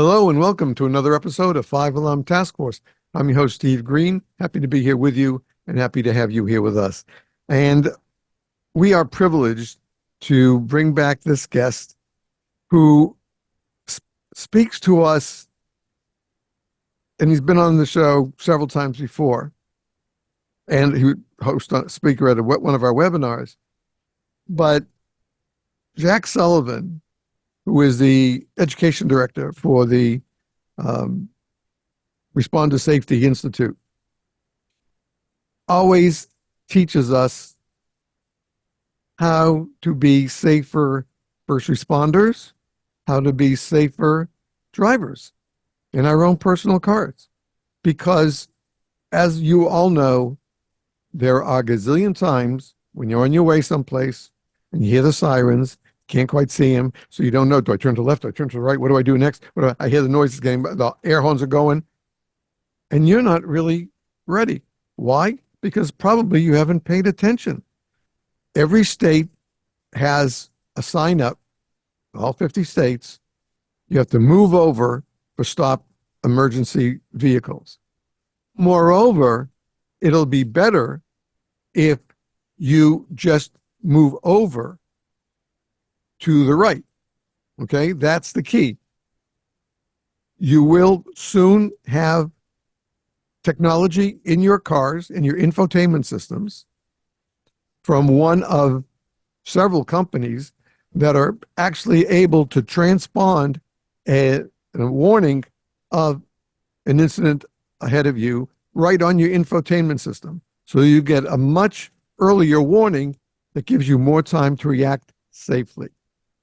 Hello and welcome to another episode of Five Alarm Task Force. I'm your host, Steve Green. Happy to be here with you and happy to have you here with us. And we are privileged to bring back this guest who speaks to us, and he's been on the show several times before, and he would host a speaker at one of our webinars. But Jack Sullivan, who is the education director for the Responder Safety Institute, always teaches us how to be safer first responders, how to be safer drivers in our own personal cars. Because as you all know, there are a gazillion times when you're on your way someplace and you hear the sirens, can't quite see them, so you don't know, do I turn to the left, do I turn to the right, what do I do next? I hear the noises getting, the air horns are going, and you're not really ready. Why? Because probably you haven't paid attention. Every state has a sign up, all 50 states. You have to move over for stop emergency vehicles. Moreover, it'll be better if you just move over to the right. Okay, that's the key. You will soon have technology in your cars, in your infotainment systems, from one of several companies that are actually able to transpond a warning of an incident ahead of you right on your infotainment system. So you get a much earlier warning that gives you more time to react safely.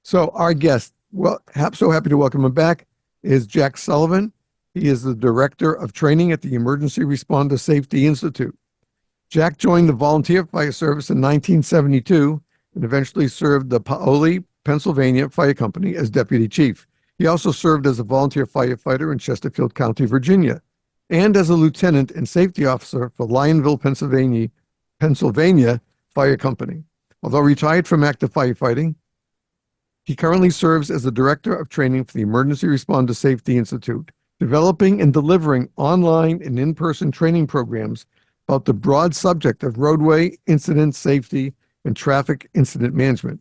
So our guest, well, so happy to welcome him back, is Jack Sullivan. He is the Director of Training at the Emergency Responder Safety Institute. Jack joined the Volunteer Fire Service in 1972 and eventually served the Paoli, Pennsylvania Fire Company as Deputy Chief. He also served as a volunteer firefighter in Chesterfield County, Virginia, and as a lieutenant and safety officer for Lionville, Pennsylvania Fire Company. Although retired from active firefighting, he currently serves as the Director of Training for the Emergency Responder Safety Institute, developing and delivering online and in-person training programs about the broad subject of roadway incident safety and traffic incident management.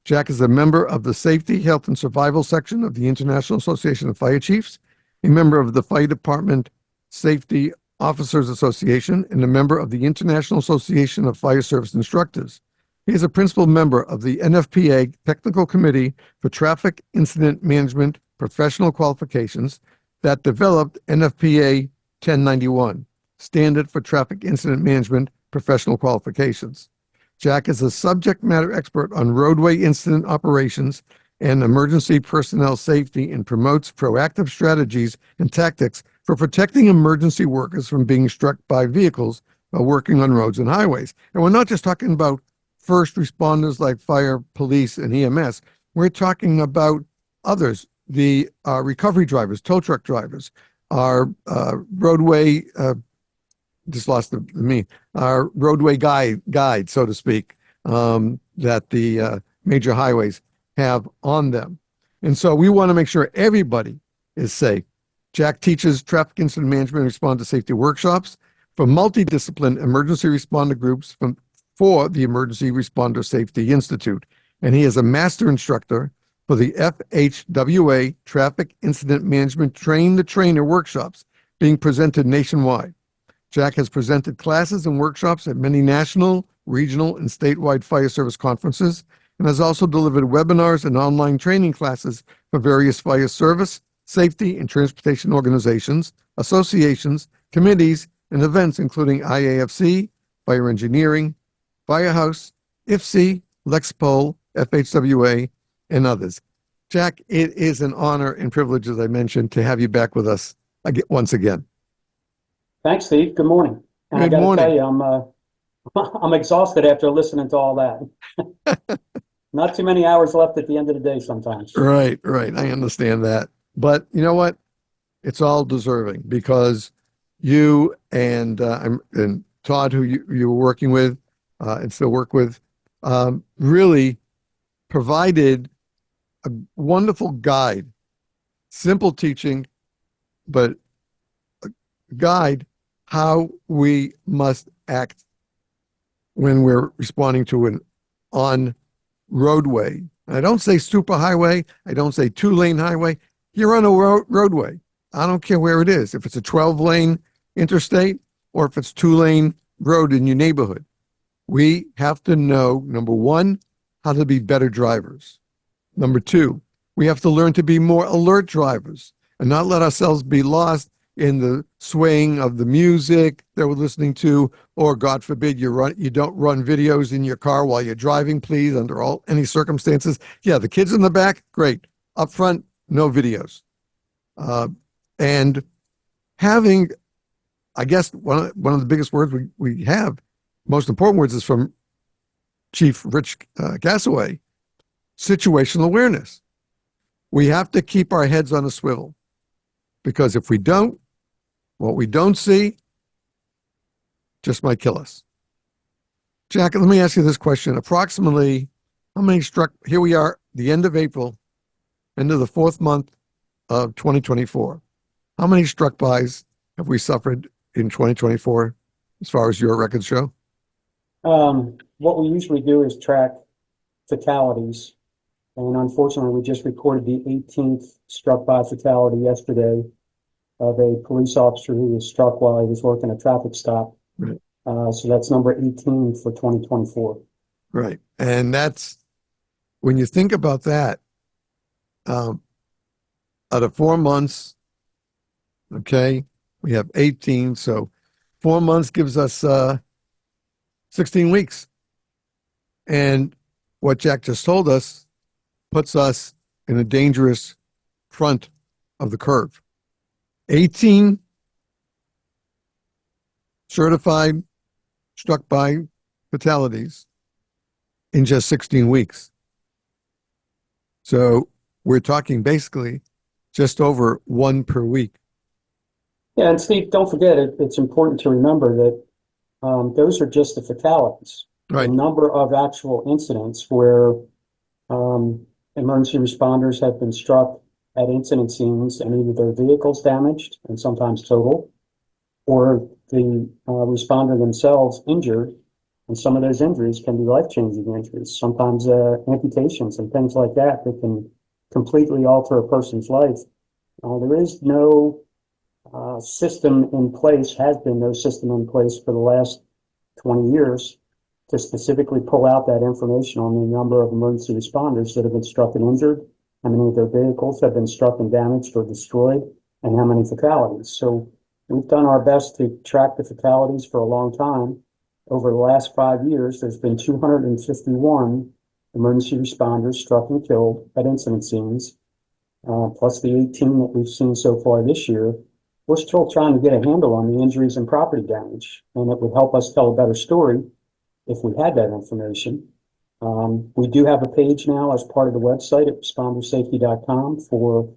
Jack is a member of the Safety, Health, and Survival section of the International Association of Fire Chiefs, a member of the Fire Department Safety Officers Association, and a member of the International Association of Fire Service Instructors. He is a principal member of the NFPA Technical Committee for Traffic Incident Management Professional Qualifications that developed NFPA 1091, Standard for Traffic Incident Management Professional Qualifications. Jack is a subject matter expert on roadway incident operations and emergency personnel safety and promotes proactive strategies and tactics for protecting emergency workers from being struck by vehicles while working on roads and highways. And we're not just talking about first responders like fire, police, and EMS. We're talking about others, the recovery drivers, tow truck drivers, our roadway, our roadway guide, so to speak, that the major highways have on them. And so we want to make sure everybody is safe. Jack teaches traffic incident management and responder safety workshops for multidisciplinary emergency responder groups for the Emergency Responder Safety Institute. And he is a master instructor for the FHWA Traffic Incident Management Train the Trainer workshops being presented nationwide. Jack has presented classes and workshops at many national, regional, and statewide fire service conferences, and has also delivered webinars and online training classes for various fire service, safety, and transportation organizations, associations, committees, and events including IAFC, Fire Engineering, Firehouse, IFC, Lexpol, FHWA, and others. Jack, it is an honor and privilege, as I mentioned, to have you back with us once again. Thanks, Steve. Good morning. And Good I got to morning. tell you, I'm exhausted after listening to all that. Not too many hours left at the end of the day sometimes. Right. I understand that. But you know what? It's all deserving because you and Todd, who you were working with and still work with, really provided a wonderful guide simple teaching, but guide how we must act when we're responding to an on roadway. I don't say super highway. I don't say 2-lane highway. You're on a roadway. I don't care where it is. If it's a 12-lane interstate or if it's 2-lane road in your neighborhood, we have to know, number one, how to be better drivers. Number two, we have to learn to be more alert drivers and not let ourselves be lost in the swaying of the music that we're listening to, or God forbid you don't run videos in your car while you're driving, please, under any circumstances. Yeah, the kids in the back, great. Up front, no videos. And having, I guess one of the biggest words we have, most important words, is from Chief Rich Gassaway, situational awareness. We have to keep our heads on a swivel, because if we don't, what we don't see just might kill us. Jack, let me ask you this question. Approximately how many here we are, the end of April, end of the 4th month of 2024. How many struck-bys have we suffered in 2024 as far as your records show? What we usually do is track fatalities. And unfortunately, we just recorded the 18th struck-by fatality yesterday of a police officer who was struck while he was working a traffic stop. Right. So that's number 18 for 2024. Right. And that's, when you think about that, out of 4 months, okay, we have 18. So 4 months gives us 16 weeks. And what Jack just told us puts us in a dangerous front of the curve. 18 certified struck by fatalities in just 16 weeks. So we're talking basically just over 1 per week. Yeah, and Steve, don't forget, it's important to remember that those are just the fatalities. Right. The number of actual incidents where emergency responders have been struck at incident scenes and either their vehicles damaged and sometimes total, or the responder themselves injured. And some of those injuries can be life-changing injuries, sometimes amputations and things like that that can completely alter a person's life. There is no system in place, has been no system in place for the last 20 years to specifically pull out that information on the number of emergency responders that have been struck and injured, how many of their vehicles have been struck and damaged or destroyed, and how many fatalities. So we've done our best to track the fatalities for a long time. Over the last 5 years, there's been 251 emergency responders struck and killed at incident scenes, plus the 18 that we've seen so far this year. We're still trying to get a handle on the injuries and property damage, and it would help us tell a better story if we had that information. We do have a page now as part of the website at respondersafety.com for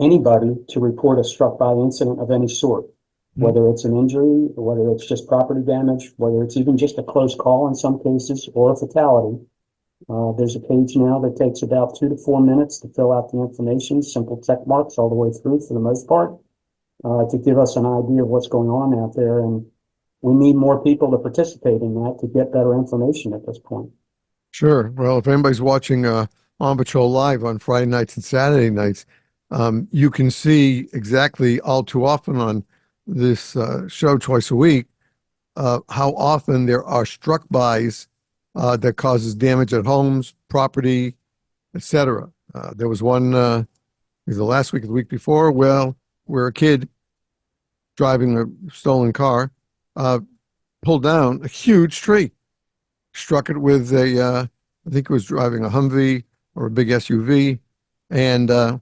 anybody to report a struck-by incident of any sort, whether it's an injury, or whether it's just property damage, whether it's even just a close call in some cases, or a fatality. There's a page now that takes about 2 to 4 minutes to fill out the information, simple check marks all the way through for the most part, to give us an idea of what's going on out there. And we need more people to participate in that to get better information at this point. Sure. Well, if anybody's watching On Patrol Live on Friday nights and Saturday nights, you can see exactly all too often on this show twice a week how often there are struck-bys that causes damage at homes, property, etc. There was one either last week or the week before, well, where a kid driving a stolen car pulled down a huge tree, struck it with I think it was driving a Humvee or a big SUV, and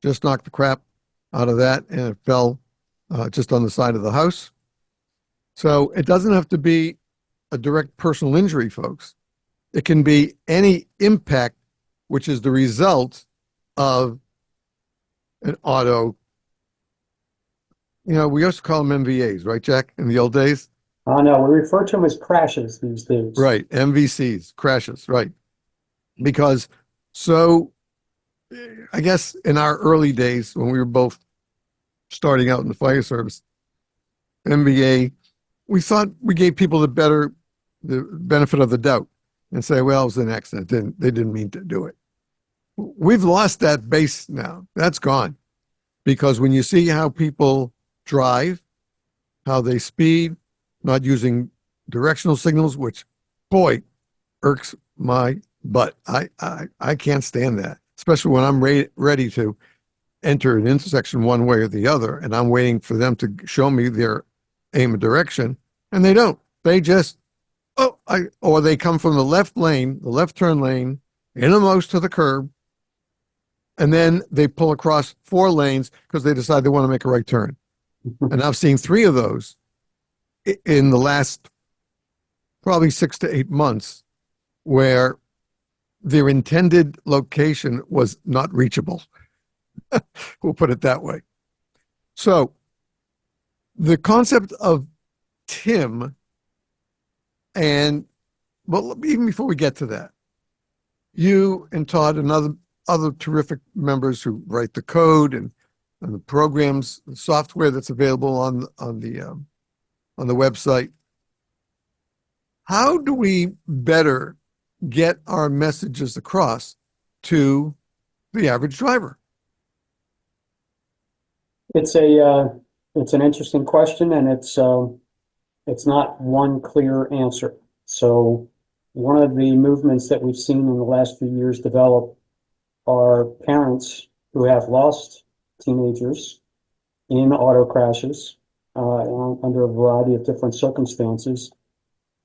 just knocked the crap out of that, and it fell just on the side of the house. So it doesn't have to be a direct personal injury, folks. It can be any impact, which is the result of an auto. We used to call them MVAs, right, Jack, in the old days? No, we refer to them as crashes these days. Right, MVCs, crashes, right. Because so I guess in our early days when we were both starting out in the fire service, MBA, we thought we gave people the benefit of the doubt and say, well, it was an accident. They didn't mean to do it. We've lost that base now. That's gone because when you see how people drive, how they speed, not using directional signals, which, boy, irks my butt. I can't stand that, especially when I'm ready to enter an intersection one way or the other, and I'm waiting for them to show me their aim and direction, and they don't. They just or they come from the left lane, the left turn lane, innermost to the curb, and then they pull across 4 lanes because they decide they want to make a right turn. And I've seen 3 of those in the last probably 6 to 8 months where their intended location was not reachable. We'll put it that way. So the concept of TIM, and well, even before we get to that, you and Todd and other terrific members who write the code and the programs, the software that's available on the website. How do we better get our messages across to the average driver? It's an interesting question, and it's not one clear answer. So one of the movements that we've seen in the last few years develop are parents who have lost teenagers in auto crashes under a variety of different circumstances,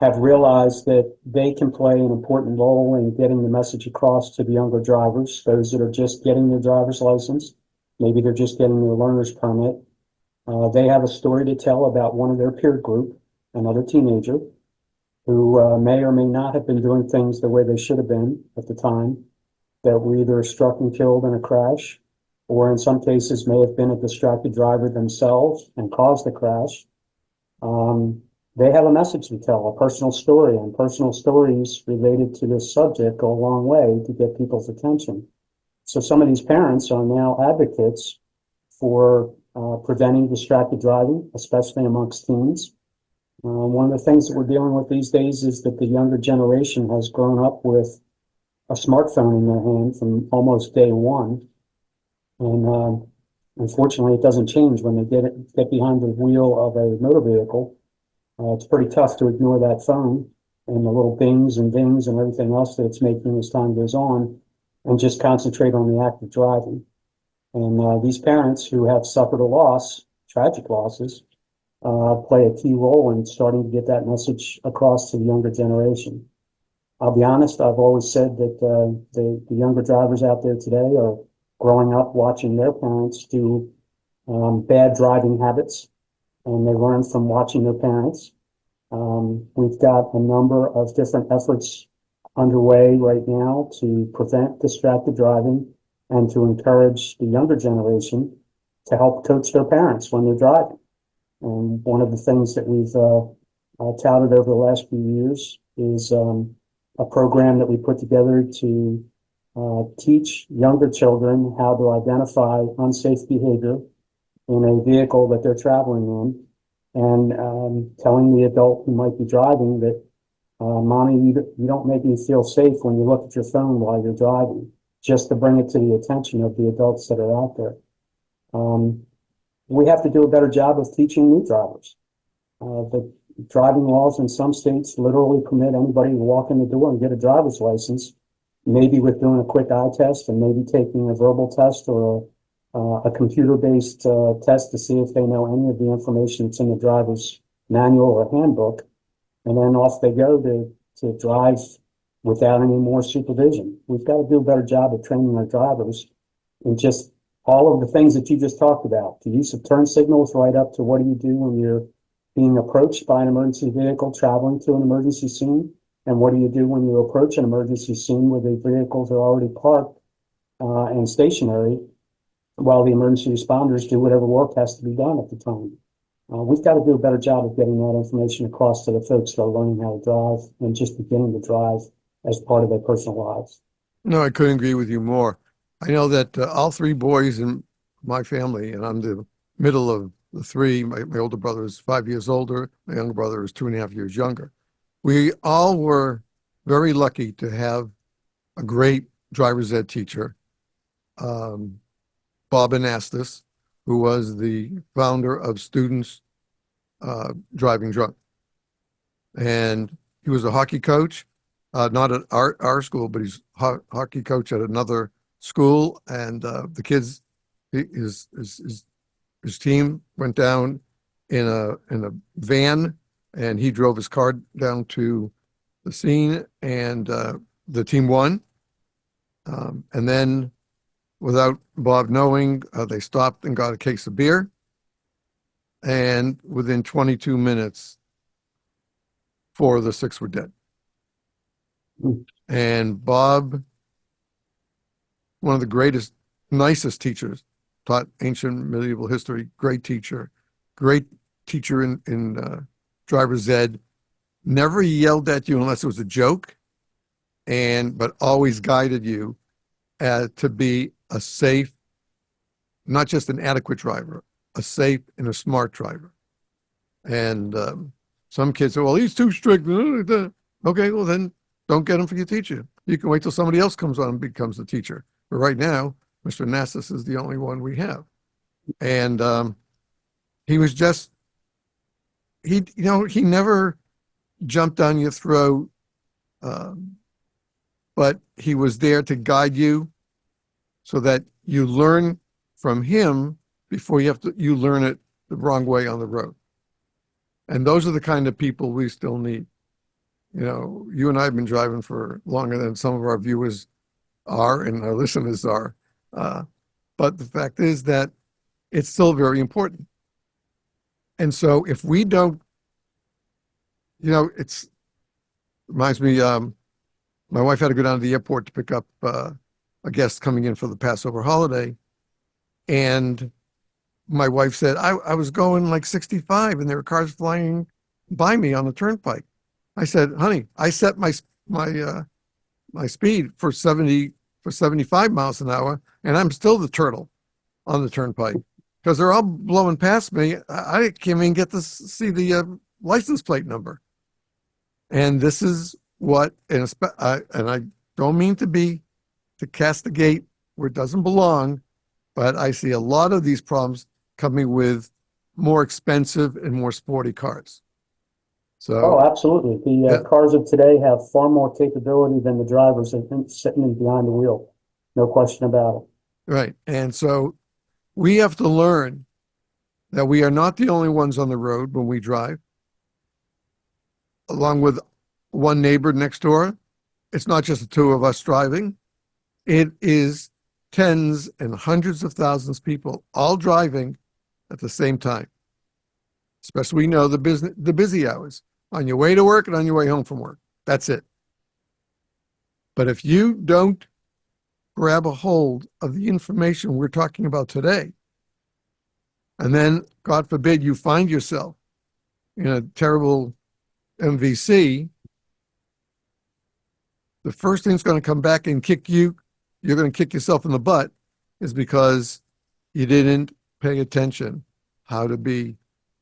have realized that they can play an important role in getting the message across to the younger drivers, those that are just getting their driver's license. Maybe they're just getting their learner's permit. They have a story to tell about one of their peer group, another teenager, who may or may not have been doing things the way they should have been at the time, that were either struck and killed in a crash, or in some cases may have been a distracted driver themselves and caused the crash. They have a message to tell, a personal story, and personal stories related to this subject go a long way to get people's attention. So some of these parents are now advocates for preventing distracted driving, especially amongst teens. One of the things that we're dealing with these days is that the younger generation has grown up with a smartphone in their hand from almost day one. And unfortunately, it doesn't change when they get behind the wheel of a motor vehicle. It's pretty tough to ignore that phone and the little bings and dings and everything else that it's making as time goes on, and just concentrate on the act of driving. And these parents who have suffered a loss, tragic losses, play a key role in starting to get that message across to the younger generation. I'll be honest, I've always said that the younger drivers out there today are growing up watching their parents do bad driving habits, and they learn from watching their parents. We've got a number of different efforts underway right now to prevent distracted driving and to encourage the younger generation to help coach their parents when they're driving. And one of the things that we've touted over the last few years is a program that we put together to teach younger children how to identify unsafe behavior in a vehicle that they're traveling in, and telling the adult who might be driving that, Mommy, you don't make me feel safe when you look at your phone while you're driving, just to bring it to the attention of the adults that are out there. We have to do a better job of teaching new drivers. The driving laws in some states literally permit anybody to walk in the door and get a driver's license, maybe with doing a quick eye test and maybe taking a verbal test or a computer-based test to see if they know any of the information that's in the driver's manual or handbook, and then off they go to drive without any more supervision. We've got to do a better job of training our drivers in just all of the things that you just talked about. The use of turn signals right up to what do you do when you're being approached by an emergency vehicle traveling to an emergency scene, and what do you do when you approach an emergency scene where the vehicles are already parked and stationary, while the emergency responders do whatever work has to be done at the time. We've got to do a better job of getting that information across to the folks that are learning how to drive and just beginning to drive as part of their personal lives. No, I couldn't agree with you more. I know that all three boys in my family, and I'm the middle of the three. My older brother is 5 years older. My younger brother is 2.5 years younger. We all were very lucky to have a great driver's ed teacher, um, Bob Anastas, who was the founder of Students Driving Drunk. And he was a hockey coach, not at our school, but he's hockey coach at another school. And the kids, his team went down in a van, and he drove his car down to the scene, and the team won. And then, without Bob knowing, they stopped and got a case of beer. And within 22 minutes, 4 of the 6 were dead. Mm. And Bob, one of the greatest, nicest teachers, taught ancient medieval history, great teacher in driver's ed, never yelled at you unless it was a joke, but always guided you to be a safe, not just an adequate driver, a safe and a smart driver. And some kids say, well, he's too strict. Okay, well, then don't get him for your teacher. You can wait till somebody else comes on and becomes the teacher. But right now, Mr. Nassus is the only one we have. And he was just, he never jumped down your throat, but he was there to guide you so that you learn from him before you learn it the wrong way on the road. And those are the kind of people we still need. You and I have been driving for longer than some of our viewers are and our listeners are. But the fact is that it's still very important. And so if we don't, it reminds me, my wife had to go down to the airport to pick up a guest coming in for the Passover holiday. And my wife said, I was going like 65 and there were cars flying by me on the turnpike. I said, honey, I set my speed for 75 miles an hour, and I'm still the turtle on the turnpike because they're all blowing past me. I can't even get to see the license plate number. And this is what, and I don't mean to castigate where it doesn't belong, but I see a lot of these problems coming with more expensive and more sporty cars. Oh, absolutely. The cars of today have far more capability than the drivers sitting behind the wheel. No question about it. Right. And so we have to learn that we are not the only ones on the road when we drive. Along with one neighbor next door, it's not just the two of us driving. It is tens and hundreds of thousands of people all driving at the same time. Especially we know the busy hours, on your way to work and on your way home from work. That's it. But if you don't grab a hold of the information we're talking about today, and then, God forbid, you find yourself in a terrible MVC, the first thing that's going to come back and kick you, you're going to kick yourself in the butt, is because you didn't pay attention how to be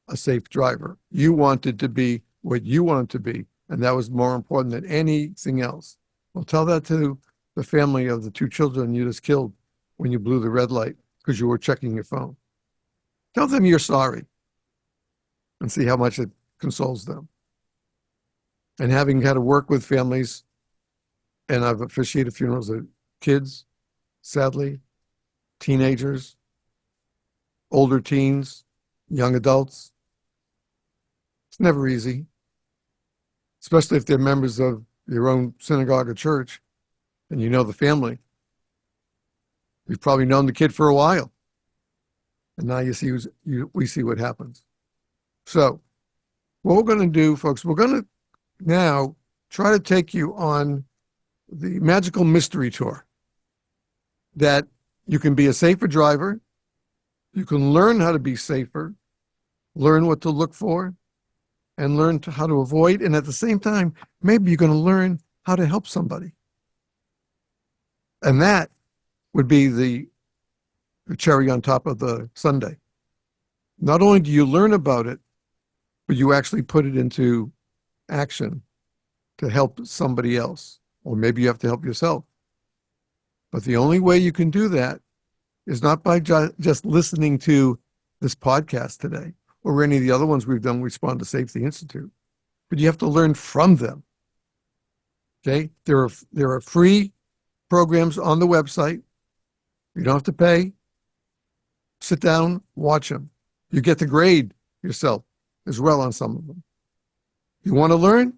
a safe driver. You wanted to be what you wanted to be, and that was more important than anything else. Well, tell that to the family of the 2 children you just killed when you blew the red light because you were checking your phone. Tell them you're sorry and see how much it consoles them. And having had to work with families, and I've officiated funerals of kids, sadly, teenagers, older teens, young adults. It's never easy, especially if they're members of your own synagogue or church and you know the family. You've probably known the kid for a while. And now we see what happens. So what we're going to do, folks, we're going to now try to take you on the magical mystery tour that you can be a safer driver. You can learn how to be safer, learn what to look for, and learn how to avoid. And at the same time, maybe you're going to learn how to help somebody. And that would be the cherry on top of the sundae. Not only do you learn about it, but you actually put it into action to help somebody else, or maybe you have to help yourself. But the only way you can do that is not by just listening to this podcast today or any of the other ones we've done, Respond to Safety Institute, but you have to learn from them. Okay, there are free programs on the website. You don't have to pay. Sit down, watch them. You get to grade yourself as well on some of them. You want to learn?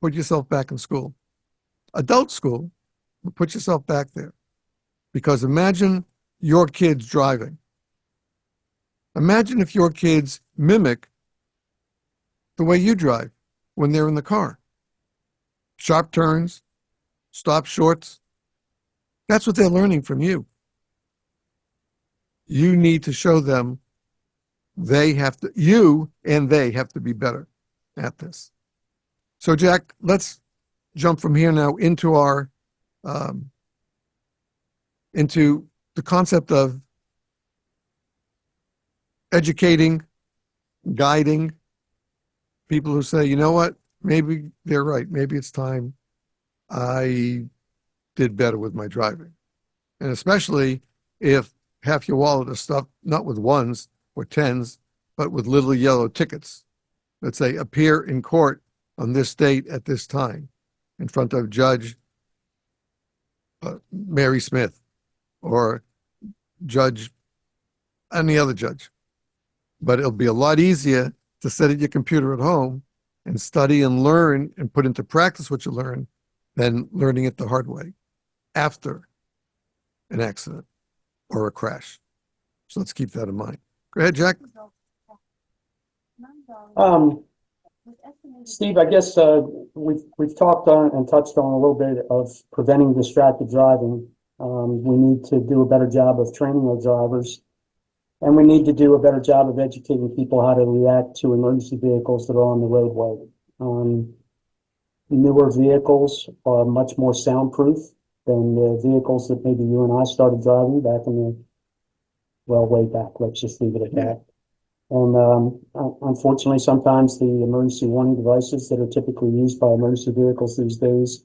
Put yourself back in school. Adult school, put yourself back there. Because imagine your kids driving. Imagine if your kids mimic the way you drive when they're in the car. Sharp turns, stop shorts. That's what they're learning from you. You need to show them you and they have to be better at this. So Jack, let's jump from here now into our, into the concept of educating, guiding people who say, you know what, maybe they're right. Maybe it's time I did better with my driving. And especially if half your wallet is stuffed, not with ones or tens, but with little yellow tickets that say appear in court on this date at this time in front of Judge Mary Smith or Judge any other judge. But it'll be a lot easier to sit at your computer at home and study and learn and put into practice what you learn than learning it the hard way after an accident or a crash. So let's keep that in mind. Go ahead, Jack. Steve, I guess we've talked on and touched on a little bit of preventing distracted driving. We need to do a better job of training our drivers, and we need to do a better job of educating people how to react to emergency vehicles that are on the roadway. Newer vehicles are much more soundproof than the vehicles that maybe you and I started driving back in the, well, way back. Let's just leave it at that. And unfortunately, sometimes the emergency warning devices that are typically used by emergency vehicles these days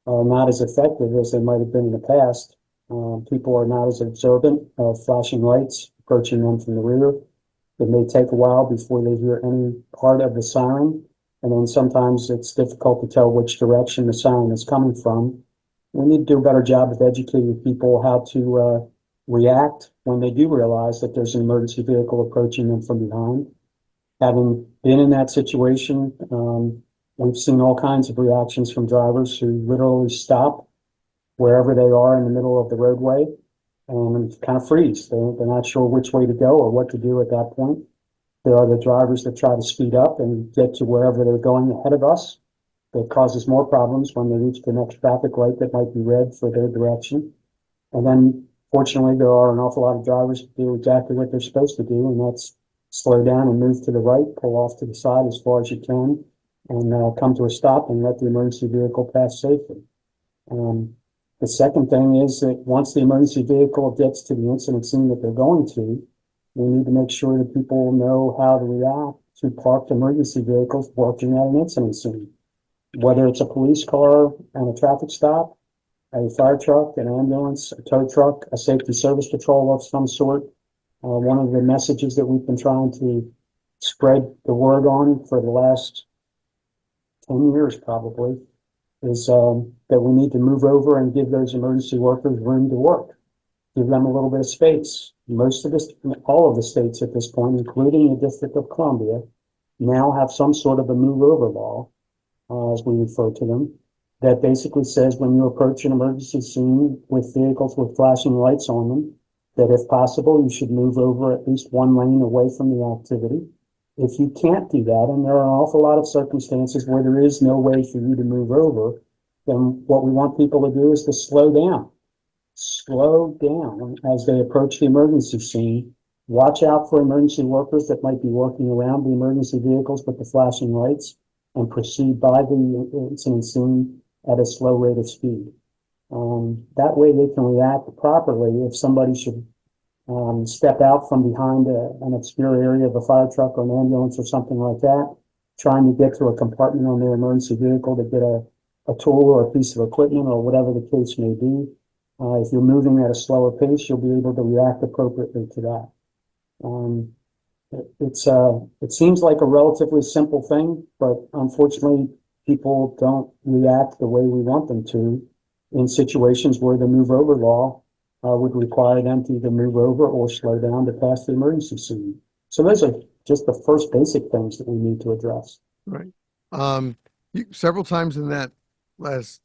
are not as effective as they might have been in the past. People are not as observant of flashing lights approaching them from the rear. It may take a while before they hear any part of the siren, and then sometimes it's difficult to tell which direction the siren is coming from. We need to do a better job of educating people how to react when they do realize that there's an emergency vehicle approaching them from behind. Having been in that situation, we've seen all kinds of reactions from drivers who literally stop wherever they are in the middle of the roadway and kind of freeze. They're not sure which way to go or what to do at that point. There are the drivers that try to speed up and get to wherever they're going ahead of us. That causes more problems when they reach the next traffic light that might be red for their direction. And then fortunately, there are an awful lot of drivers who do exactly what they're supposed to do, and that's slow down and move to the right, pull off to the side as far as you can, and come to a stop and let the emergency vehicle pass safely. The second thing is that once the emergency vehicle gets to the incident scene that they're going to, we need to make sure that people know how to react to parked emergency vehicles working at an incident scene. Whether it's a police car and a traffic stop, a fire truck, an ambulance, a tow truck, a safety service patrol of some sort. One of the messages that we've been trying to spread the word on for the last 10 years probably is that we need to move over and give those emergency workers room to work. Give them a little bit of space. All of the states at this point, including the District of Columbia, now have some sort of a move over law, as we refer to them, that basically says when you approach an emergency scene with vehicles with flashing lights on them, that if possible, you should move over at least one lane away from the activity. If you can't do that, and there are an awful lot of circumstances where there is no way for you to move over, then what we want people to do is to slow down. Slow down as they approach the emergency scene. Watch out for emergency workers that might be working around the emergency vehicles with the flashing lights, and proceed by the incident scene at a slow rate of speed. That way they can react properly if somebody should step out from behind an obscure area of a fire truck or an ambulance or something like that, trying to get to a compartment on their emergency vehicle to get a tool or a piece of equipment or whatever the case may be. If you're moving at a slower pace, you'll be able to react appropriately to that. It seems like a relatively simple thing, but unfortunately, people don't react the way we want them to in situations where the move over law would require them to either move over or slow down to pass the emergency scene. So those are just the first basic things that we need to address. Right. Several times in that last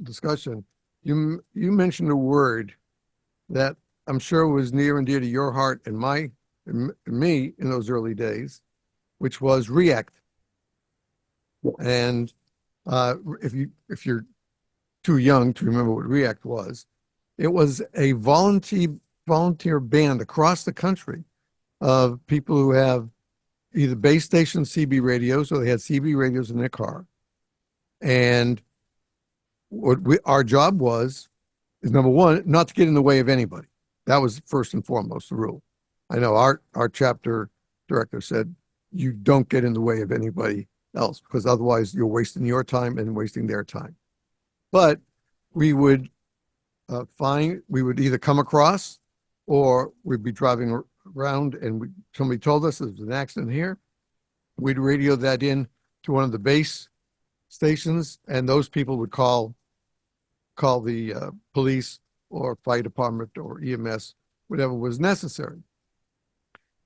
discussion, you mentioned a word that I'm sure was near and dear to your heart and me in those early days, which was react. Yeah. And if you're too young to remember what react was, it was a volunteer band across the country of people who have either base station CB radios or they had CB radios in their car. And our job is number one, not to get in the way of anybody. That was first and foremost the rule. I know our chapter director said, you don't get in the way of anybody else because otherwise you're wasting your time and wasting their time. But we would we would either come across or we'd be driving around and somebody told us there's an accident here. We'd radio that in to one of the base stations, and those people would call the police or fire department or EMS, whatever was necessary.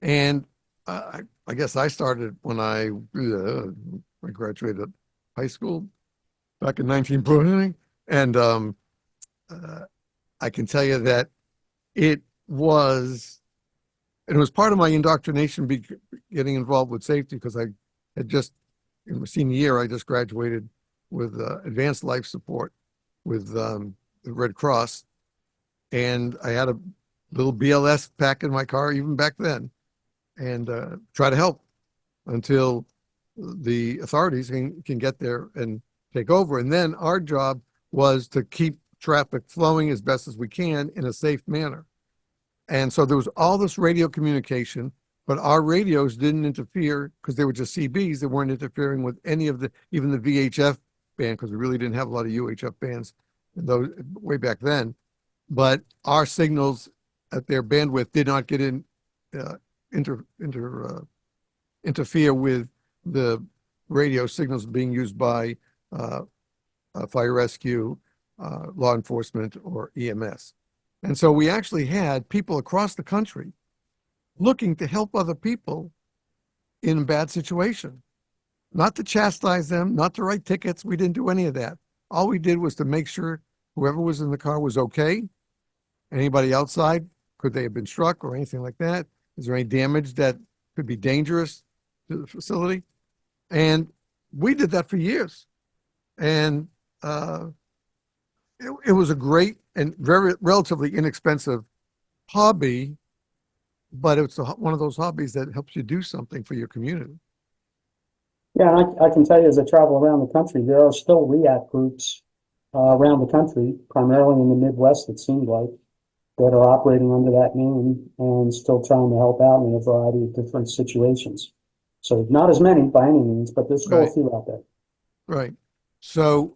And I guess I started when I graduated high school back in 1940, and I can tell you that it was part of my indoctrination getting involved with safety because I had just, in my senior year, I just graduated with advanced life support with the Red Cross. And I had a little BLS pack in my car even back then and try to help until the authorities can get there and take over. And then our job was to keep traffic flowing as best as we can in a safe manner. And so there was all this radio communication, but our radios didn't interfere because they were just CBs. They weren't interfering with any of even the VHF band, because we really didn't have a lot of UHF bands way back then. But our signals at their bandwidth did not get interfere with the radio signals being used by fire rescue, law enforcement, or EMS. And so we actually had people across the country looking to help other people in a bad situation, not to chastise them, not to write tickets. We didn't do any of that. All we did was to make sure whoever was in the car was okay. Anybody outside, could they have been struck or anything like that? Is there any damage that could be dangerous to the facility? And we did that for years. And it was a great and relatively inexpensive hobby, but it's one of those hobbies that helps you do something for your community. Yeah, and I can tell you as I travel around the country, there are still REACT groups around the country, primarily in the Midwest, it seems like, that are operating under that name and still trying to help out in a variety of different situations. So not as many by any means, but there's still a few out there. Right. So,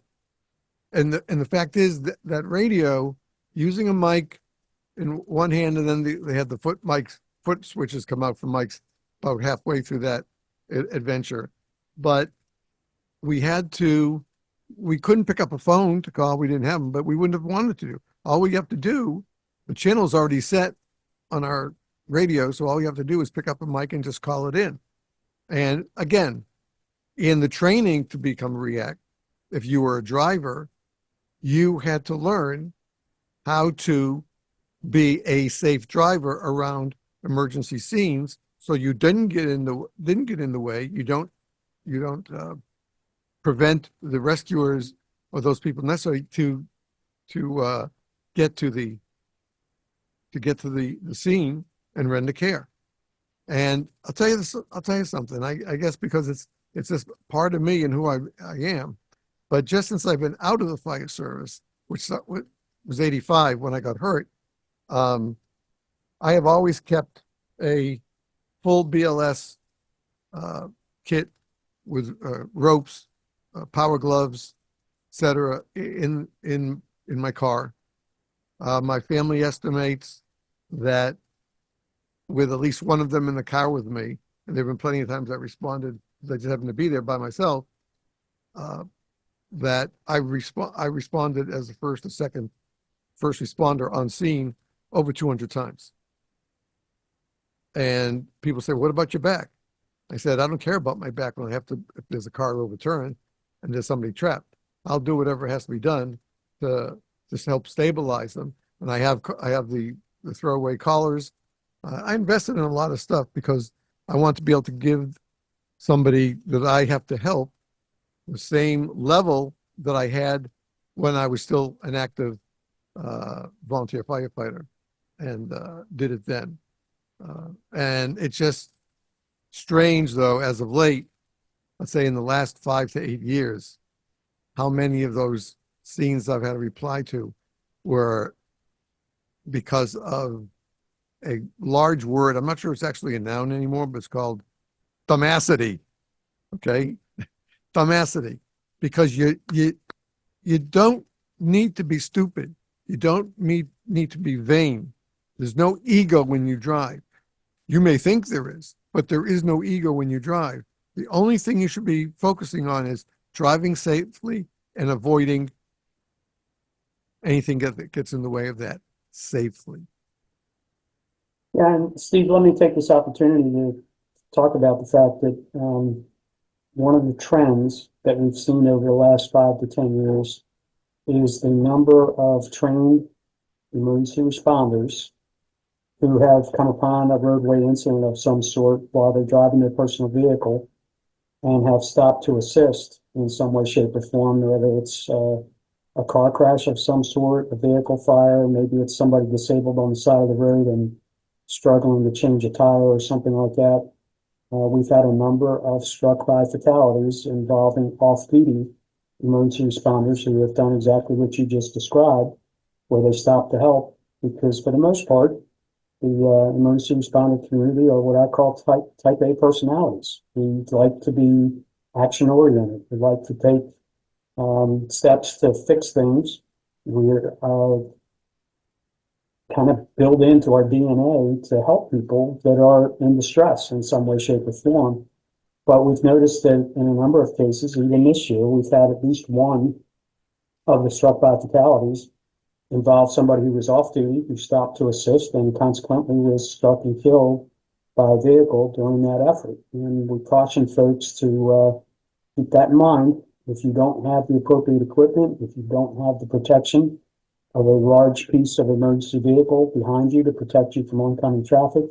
and the fact is that radio, using a mic in one hand, and then they had the foot switches come out from mics about halfway through that adventure. But we couldn't pick up a phone to call. We didn't have them, but we wouldn't have wanted to. All we have to do, the channel's already set on our radio, so all you have to do is pick up a mic and just call it in. And again, in the training to become REACT, if you were a driver, you had to learn how to be a safe driver around emergency scenes, so you didn't get in the way. You don't prevent the rescuers or those people necessary to get to the scene and render care. And I'll tell you something. I guess because it's just part of me and who I am. But just since I've been out of the fire service, which was 85 when I got hurt, um, I have always kept a full BLS kit with ropes, power gloves, etc. In my car. My family estimates that with at least one of them in the car with me, and there have been plenty of times I responded, I just happened to be there by myself, uh, that I responded as the first or second first responder on scene over 200 times. And people say, "What about your back?" I said, "I don't care about my back when I have to. If there's a car overturned and there's somebody trapped, I'll do whatever has to be done to just help stabilize them." And I have the throwaway collars. I invested in a lot of stuff because I want to be able to give somebody that I have to help the same level that I had when I was still an active volunteer firefighter, and did it then. And it's just strange, though, as of late, let's say in the last 5 to 8 years, how many of those scenes I've had to reply to were because of a large word. I'm not sure it's actually a noun anymore, but it's called thumacity. Okay, thumacity, because you don't need to be stupid. You don't need to be vain. There's no ego when you drive. You may think there is, but there is no ego when you drive. The only thing you should be focusing on is driving safely and avoiding anything that gets in the way of that safely. Yeah, and Steve, let me take this opportunity to talk about the fact that one of the trends that we've seen over the last 5 to 10 years is the number of trained emergency responders who have come upon a roadway incident of some sort while they're driving their personal vehicle and have stopped to assist in some way, shape, or form, whether it's a car crash of some sort, a vehicle fire, maybe it's somebody disabled on the side of the road and struggling to change a tire or something like that. We've had a number of struck by fatalities involving off-duty emergency responders who have done exactly what you just described, where they stop to help, because for the most part, the emergency responder community are what I call type A personalities. We like to be action oriented. We like to take steps to fix things. We're kind of built into our DNA to help people that are in distress in some way, shape, or form. But we've noticed that in a number of cases, even this year, we've had at least one of the struck by fatalities involve somebody who was off duty, who stopped to assist, and consequently was struck and killed by a vehicle during that effort. And we caution folks to keep that in mind. If you don't have the appropriate equipment, if you don't have the protection of a large piece of emergency vehicle behind you to protect you from oncoming traffic,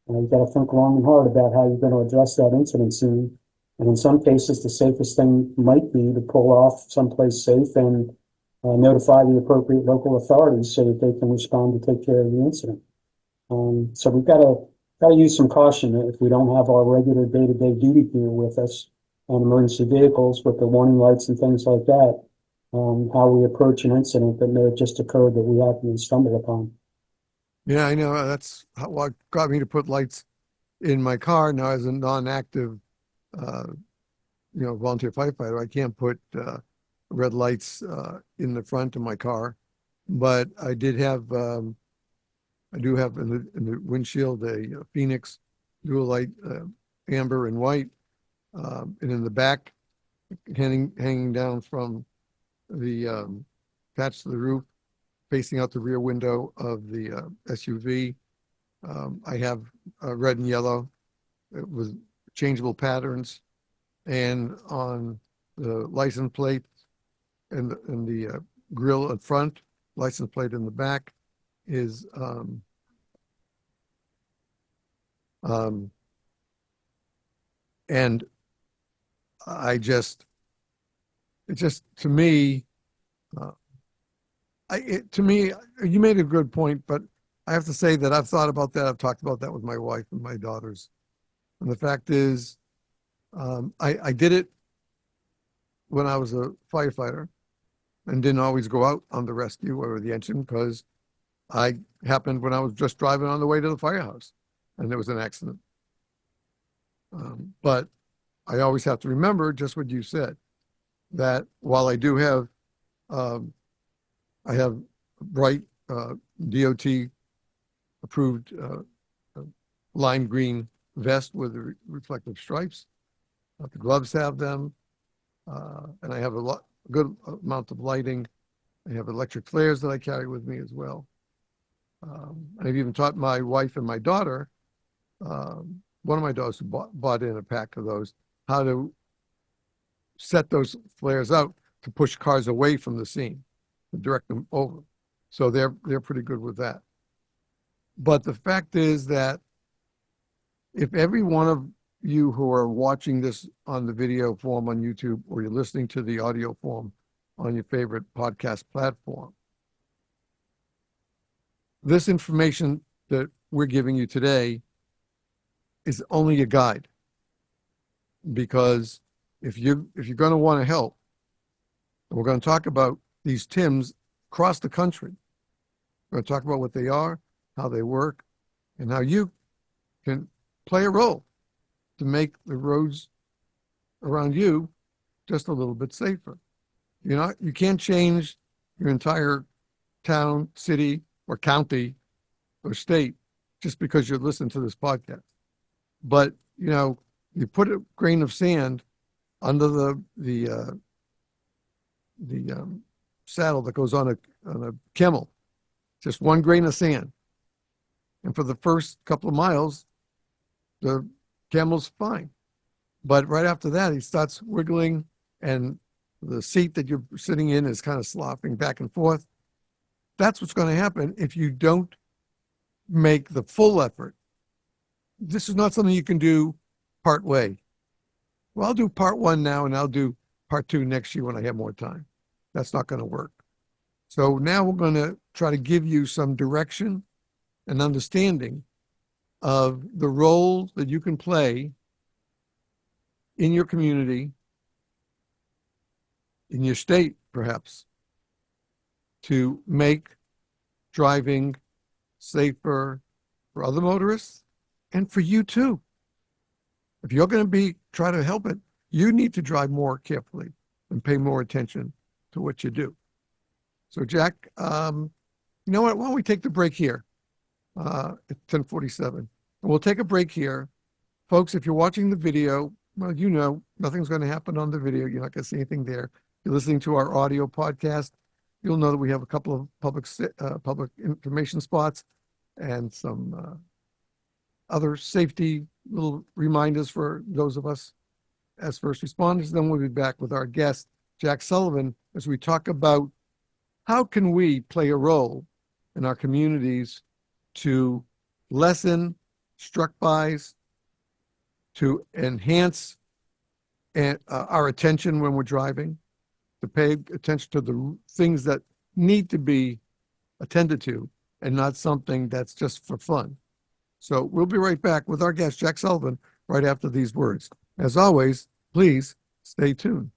you've got to think long and hard about how you're going to address that incident scene. And in some cases, the safest thing might be to pull off someplace safe and notify the appropriate local authorities so that they can respond to take care of the incident. So we've got to use some caution if we don't have our regular day-to-day duty gear with us on emergency vehicles with the warning lights and things like that. How we approach an incident that may have just occurred that we happen to stumble upon. Yeah, I know. That's what got me to put lights in my car. Now, as a non-active, uh, volunteer firefighter, I can't put red lights in the front of my car, but I do have in the windshield a Phoenix dual light, amber and white, and in the back, hanging down from the patch to the roof, facing out the rear window of the SUV. I have red and yellow with changeable patterns, and on the license plate and the grill in front, license plate in the back is and it just to me, uh, to me, you made a good point, but I have to say that I've thought about that. I've talked about that with my wife and my daughters. And the fact is, I did it when I was a firefighter and didn't always go out on the rescue or the engine because I happened when I was just driving on the way to the firehouse and there was an accident. But I always have to remember just what you said, that while I do have, I have bright DOT approved lime green vest with reflective stripes. The gloves have them, and I have a good amount of lighting. I have electric flares that I carry with me as well. I've even taught my wife and my daughter, one of my daughters who bought in a pack of those, how to set those flares out to push cars away from the scene, to direct them over. So they're pretty good with that. But the fact is that if every one of you who are watching this on the video form on YouTube, or you're listening to the audio form on your favorite podcast platform, this information that we're giving you today is only a guide. Because if you're going to want to help, and we're going to talk about these TIMS across the country. We're going to talk about what they are, how they work, and how you can play a role to make the roads around you just a little bit safer. You can't change your entire town, city, or county or state just because you're listening to this podcast. But you put a grain of sand under the saddle that goes on a camel, just one grain of sand, and for the first couple of miles, the camel's fine. But right after that, he starts wiggling, and the seat that you're sitting in is kind of slopping back and forth. That's what's going to happen if you don't make the full effort. This is not something you can do part way. Well, I'll do part one now, and I'll do part two next year when I have more time. That's not going to work. So now we're going to try to give you some direction and understanding of the role that you can play in your community, in your state, perhaps, to make driving safer for other motorists and for you too. If you're going to try to help it, you need to drive more carefully and pay more attention to what you do. So Jack, you know what? Why don't we take the break here at 10:47? And we'll take a break here. Folks, if you're watching the video, well, nothing's going to happen on the video. You're not going to see anything there. If you're listening to our audio podcast, you'll know that we have a couple of public information spots and some other safety little reminders for those of us as first responders. Then we'll be back with our guest, Jack Sullivan, as we talk about how can we play a role in our communities to lessen struck-bys, to enhance our attention when we're driving, to pay attention to the things that need to be attended to and not something that's just for fun. So we'll be right back with our guest, Jack Sullivan, right after these words. As always, please stay tuned.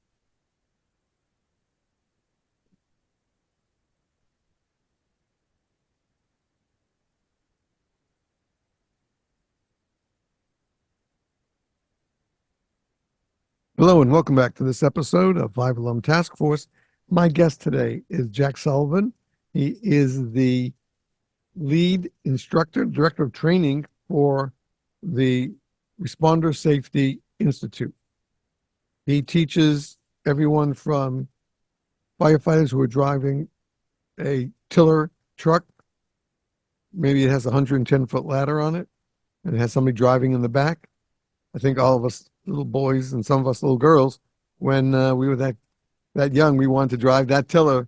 Hello and welcome back to this episode of Five Alum Task Force. My guest today is Jack Sullivan. He is the lead instructor, director of training for the Responder Safety Institute. He teaches everyone from firefighters who are driving a tiller truck. Maybe it has a 110-foot ladder on it, and it has somebody driving in the back. I think all of us little boys and some of us little girls, when we were that young, we wanted to drive that tiller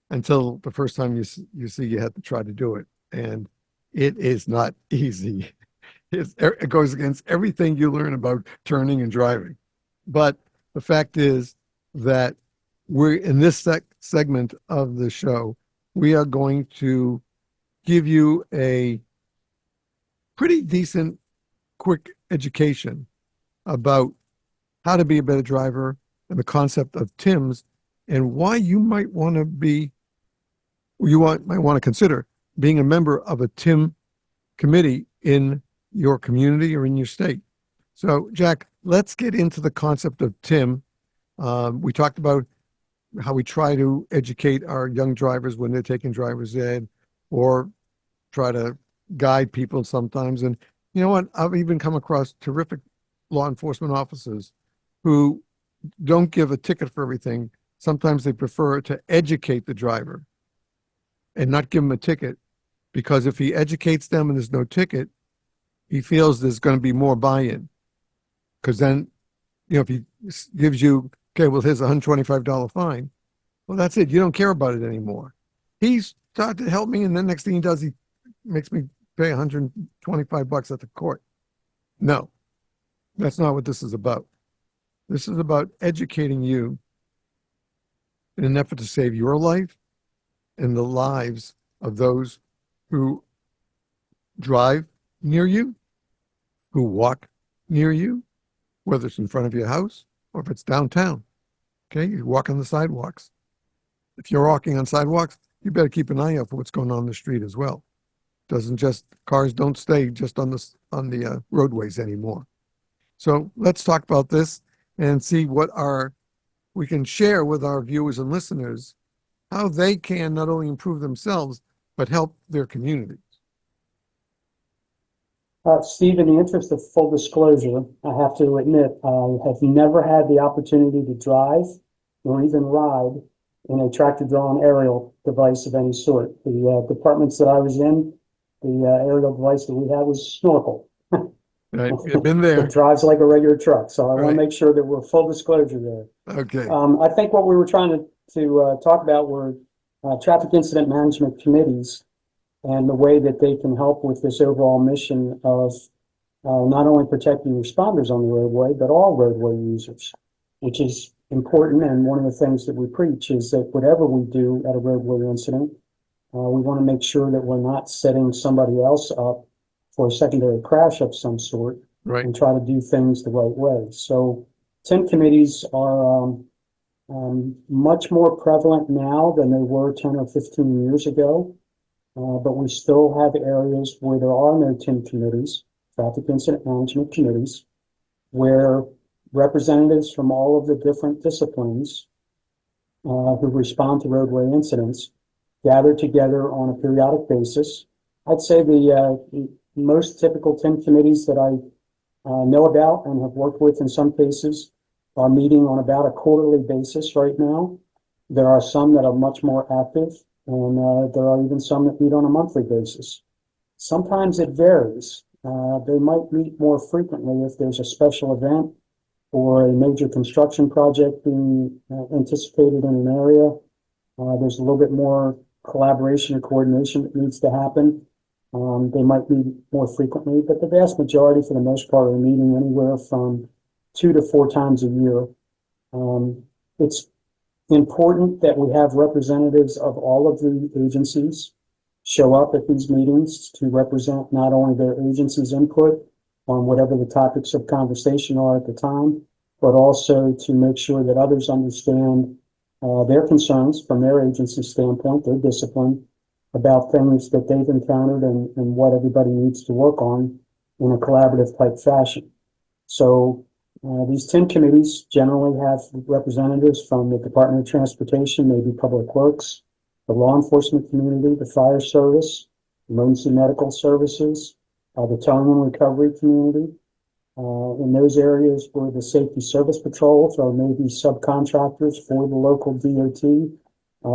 until the first time you see you had to try to do it. And it is not easy. It goes against everything you learn about turning and driving. But the fact is that we're in this segment of the show, we are going to give you a pretty decent, quick education about how to be a better driver, and the concept of TIMS and why you might want to be, might want to consider being a member of a TIM committee in your community or in your state. So, Jack, let's get into the concept of TIM. We talked about how we try to educate our young drivers when they're taking driver's ed or try to guide people sometimes. And you know what? I've even come across terrific law enforcement officers who don't give a ticket for everything. Sometimes they prefer to educate the driver and not give them a ticket, because if he educates them and there's no ticket, he feels there's going to be more buy-in. Because then, if he gives you, okay, well, here's a $125 fine. Well, that's it. You don't care about it anymore. He's tried to help me, and then next thing he does, he makes me pay $125 at the court. No, that's not what this is about. This is about educating you in an effort to save your life and the lives of those who drive near you, who walk near you, whether it's in front of your house or if it's downtown. Okay, you walk on the sidewalks. If you're walking on sidewalks, you better keep an eye out for what's going on the street as well. Cars don't stay just on the roadways anymore. So let's talk about this and see what we can share with our viewers and listeners, how they can not only improve themselves, but help their communities. Steve, in the interest of full disclosure, I have to admit, I have never had the opportunity to drive or even ride in a tractor-drawn aerial device of any sort. The departments that I was in, the aerial device that we had was snorkel. Right, you've been there. It drives like a regular truck, so I want Right. to make sure that we're full disclosure there. Okay. I think what we were trying to talk about were traffic incident management committees and the way that they can help with this overall mission of not only protecting responders on the roadway, but all roadway users, which is important. And one of the things that we preach is that whatever we do at a roadway incident, we want to make sure that we're not setting somebody else up for a secondary crash of some sort, Right. and try to do things the right way. So TIM committees are much more prevalent now than they were 10 or 15 years ago. But we still have areas where there are no TIM committees, traffic incident management committees, where representatives from all of the different disciplines who respond to roadway incidents gather together on a periodic basis. I'd say the most typical TIM committees that I know about and have worked with in some cases are meeting on about a quarterly basis right now. There are some that are much more active, and there are even some that meet on a monthly basis. Sometimes it varies. They might meet more frequently if there's a special event or a major construction project being anticipated in an area. There's a little bit more collaboration and coordination that needs to happen. They might meet more frequently, but the vast majority, for the most part, are meeting anywhere from 2 to 4 times a year. It's important that we have representatives of all of the agencies show up at these meetings to represent not only their agency's input on whatever the topics of conversation are at the time, but also to make sure that others understand their concerns from their agency standpoint, their discipline, about things that they've encountered and what everybody needs to work on in a collaborative type fashion. So these TIM committees generally have representatives from the Department of Transportation, maybe Public Works, the law enforcement community, the fire service, emergency medical services, the towing and recovery community. In those areas where the safety service patrols or maybe subcontractors for the local DOT,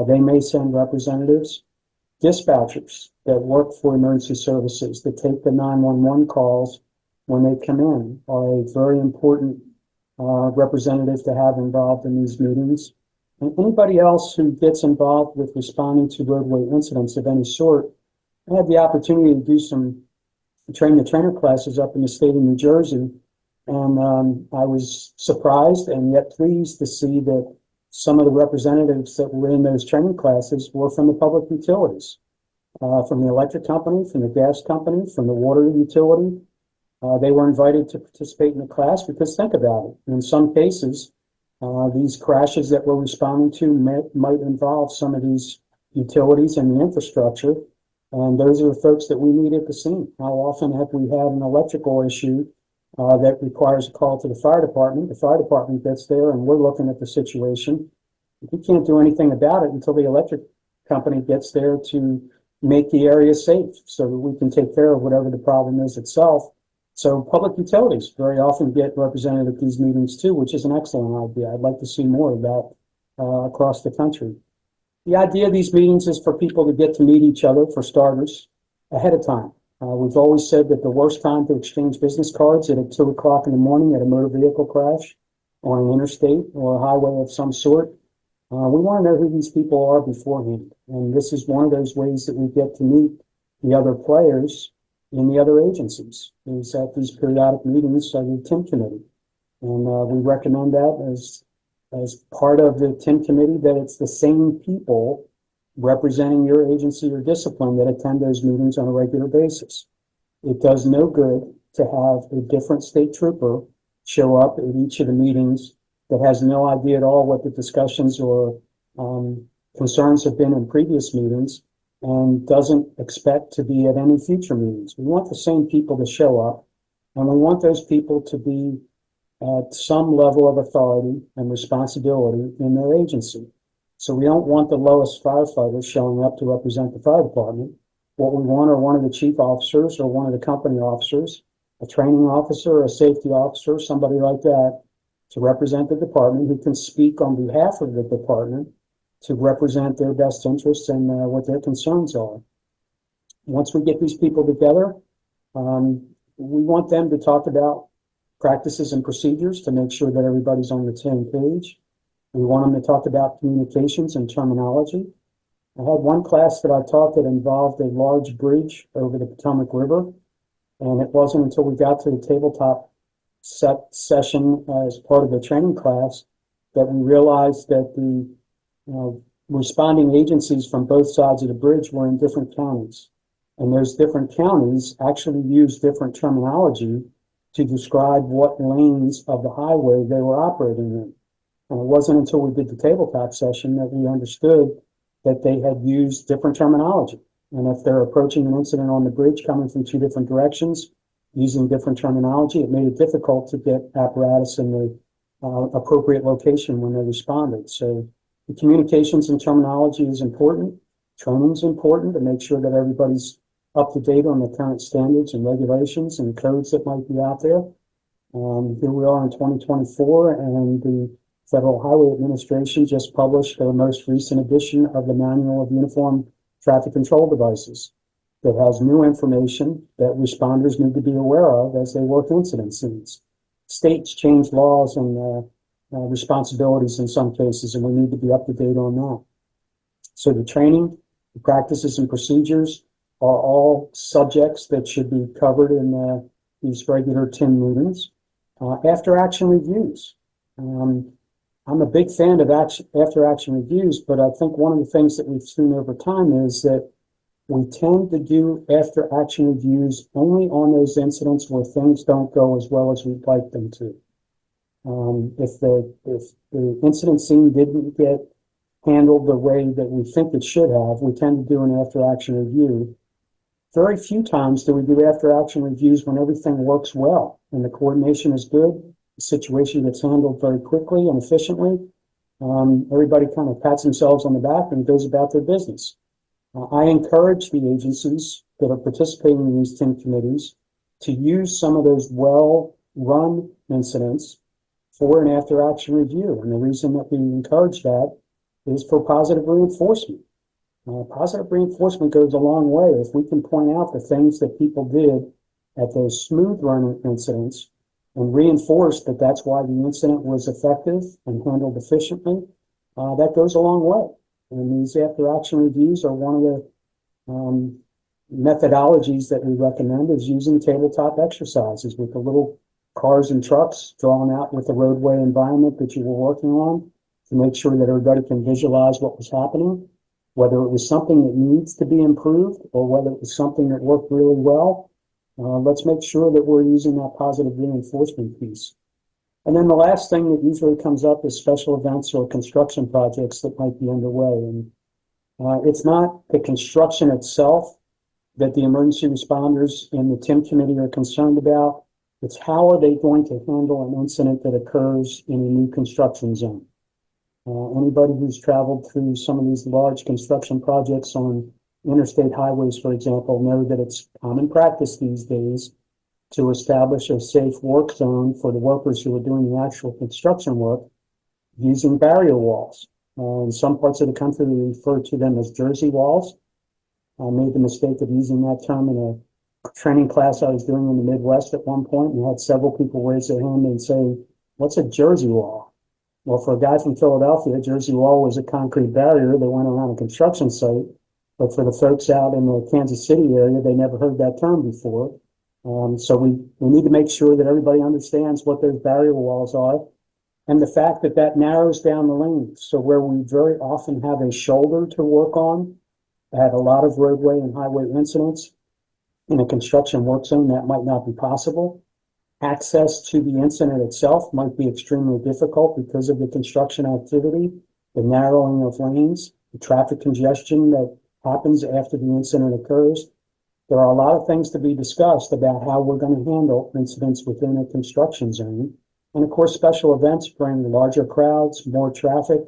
they may send representatives. Dispatchers that work for emergency services that take the 911 calls when they come in are a very important representative to have involved in these meetings. And anybody else who gets involved with responding to roadway incidents of any sort, I had the opportunity to do some train-the-trainer classes up in the state of New Jersey, and I was surprised and yet pleased to see that some of the representatives that were in those training classes were from the public utilities, from the electric company, from the gas company, from the water utility. They were invited to participate in the class because think about it. In some cases, These crashes that we're responding to might involve some of these utilities and the infrastructure, and those are the folks that we need at the scene. How often have we had an electrical issue that requires a call to the fire department? The fire department gets there, and we're looking at the situation. We can't do anything about it until the electric company gets there to make the area safe so that we can take care of whatever the problem is itself. So public utilities very often get represented at these meetings too, which is an excellent idea. I'd like to see more of that across the country. The idea of these meetings is for people to get to meet each other, for starters, ahead of time. We've always said that the worst time to exchange business cards is at 2 o'clock in the morning at a motor vehicle crash on an interstate or a highway of some sort. We want to know who these people are beforehand. And this is one of those ways that we get to meet the other players in the other agencies, is at these periodic meetings of the TIM committee. And we recommend that as part of the TIM committee, that it's the same people representing your agency or discipline that attend those meetings on a regular basis. It does no good to have a different state trooper show up at each of the meetings that has no idea at all what the discussions or concerns have been in previous meetings and doesn't expect to be at any future meetings. We want the same people to show up, and we want those people to be at some level of authority and responsibility in their agency. So we don't want the lowest firefighters showing up to represent the fire department. What we want are one of the chief officers or one of the company officers, a training officer, a safety officer, somebody like that, to represent the department, who can speak on behalf of the department to represent their best interests and what their concerns are. Once we get these people together, we want them to talk about practices and procedures to make sure that everybody's on the same page. We want them to talk about communications and terminology. I had one class that I taught that involved a large bridge over the Potomac River, and it wasn't until we got to the tabletop session as part of the training class that we realized that the responding agencies from both sides of the bridge were in different counties. And those different counties actually use different terminology to describe what lanes of the highway they were operating in. And it wasn't until we did the tabletop session that we understood that they had used different terminology. And if they're approaching an incident on the bridge coming from two different directions, using different terminology, it made it difficult to get apparatus in the appropriate location when they responded. So the communications and terminology is important. Training is important to make sure that everybody's up to date on the current standards and regulations and codes that might be out there. Here we are in 2024, and the Federal Highway Administration just published their most recent edition of the Manual of Uniform Traffic Control Devices that has new information that responders need to be aware of as they work incident scenes. States change laws and responsibilities in some cases, and we need to be up to date on that. So the training, the practices and procedures are all subjects that should be covered in these regular TIM meetings. After action reviews. I'm a big fan of after action reviews, but I think one of the things that we've seen over time is that we tend to do after action reviews only on those incidents where things don't go as well as we'd like them to. If the incident scene didn't get handled the way that we think it should have, we tend to do an after action review. Very few times do we do after action reviews when everything works well and the coordination is good. The situation gets handled very quickly and efficiently. Everybody kind of pats themselves on the back and goes about their business. I encourage the agencies that are participating in these TIM committees to use some of those well-run incidents for an after-action review. And the reason that we encourage that is for positive reinforcement. Positive reinforcement goes a long way. If we can point out the things that people did at those smooth-running incidents and reinforce that that's why the incident was effective and handled efficiently, that goes a long way. And these after-action reviews are one of the methodologies that we recommend, is using tabletop exercises with the little cars and trucks drawn out with the roadway environment that you were working on to make sure that everybody can visualize what was happening, whether it was something that needs to be improved or whether it was something that worked really well. Let's make sure that we're using that positive reinforcement piece. And then the last thing that usually comes up is special events or construction projects that might be underway. And it's not the construction itself that the emergency responders in the TIM committee are concerned about. It's how are they going to handle an incident that occurs in a new construction zone. Anybody who's traveled through some of these large construction projects on interstate highways, for example, know that it's common practice these days to establish a safe work zone for the workers who are doing the actual construction work using barrier walls. In some parts of the country, we refer to them as Jersey walls. I made the mistake of using that term in a training class I was doing in the Midwest at one point, and had several people raise their hand and say, "What's a Jersey wall?" Well, for a guy from Philadelphia, a Jersey wall was a concrete barrier that went around a construction site. But for the folks out in the Kansas City area, they never heard that term before. So we need to make sure that everybody understands what those barrier walls are, and the fact that that narrows down the lane. So where we very often have a shoulder to work on, at a lot of roadway and highway incidents in a construction work zone, that might not be possible. Access to the incident itself might be extremely difficult because of the construction activity, the narrowing of lanes, the traffic congestion that happens after the incident occurs. There are a lot of things to be discussed about how we're going to handle incidents within a construction zone. And of course, special events bring larger crowds, more traffic,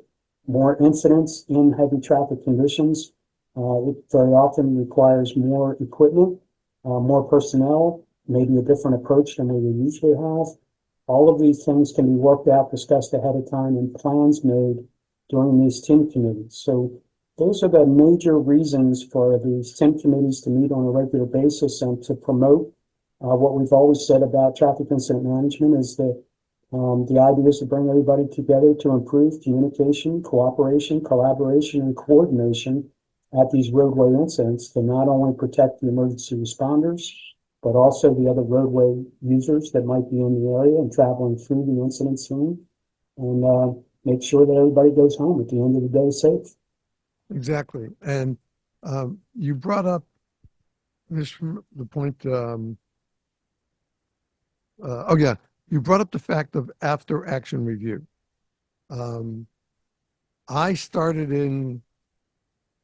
more incidents in heavy traffic conditions. It very often requires more equipment, more personnel, maybe a different approach than we usually have. All of these things can be worked out, discussed ahead of time, and plans made during these TIM committees. So those are the major reasons for these TIM committees to meet on a regular basis and to promote what we've always said about traffic incident management is that the idea is to bring everybody together to improve communication, cooperation, collaboration, and coordination at these roadway incidents to not only protect the emergency responders, but also the other roadway users that might be in the area and traveling through the incident scene, and make sure that everybody goes home at the end of the day safe. Exactly. And you brought up this from the point, oh yeah, you brought up the fact of after action review. I started in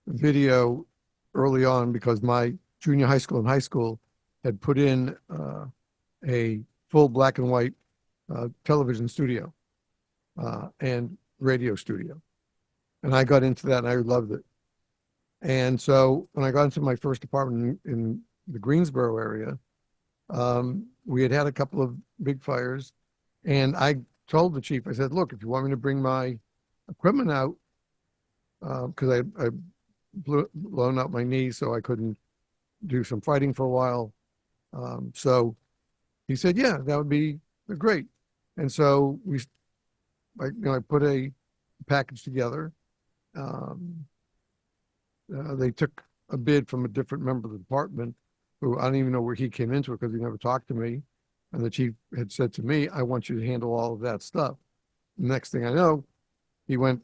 video early on because my junior high school and high school had put in a full black and white television studio and radio studio. And I got into that and I loved it. And so when I got into my first apartment in the Greensboro area, we had had a couple of big fires. And I told the chief, I said, look, if you want me to bring my equipment out, because I blown out my knee, so I couldn't do some fighting for a while. So he said, yeah, that would be great. And so I put a package together. They took a bid from a different member of the department who I don't even know where he came into it because he never talked to me. And the chief had said to me, I want you to handle all of that stuff. The next thing I know, he went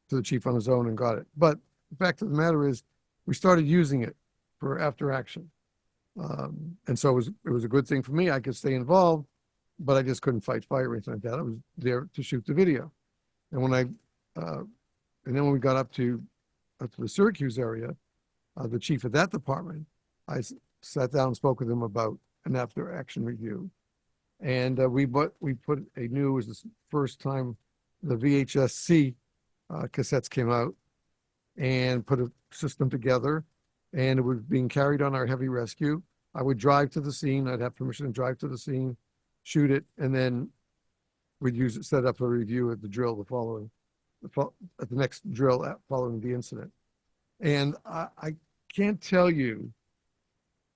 to the chief on his own and got it. But the fact of the matter is, we started using it for after action. And so it was a good thing for me. I could stay involved, but I just couldn't fight fire or anything like that. I was there to shoot the video. And and then when we got up to the Syracuse area, the chief of that department, I sat down and spoke with him about an after action review. And we put it was the first time the VHS-C cassettes came out, and put a system together, and it was being carried on our heavy rescue. I would drive to the scene. I'd have permission to drive to the scene, shoot it, and then we'd use it, set up a review at the drill at the next drill following the incident. And I can't tell you,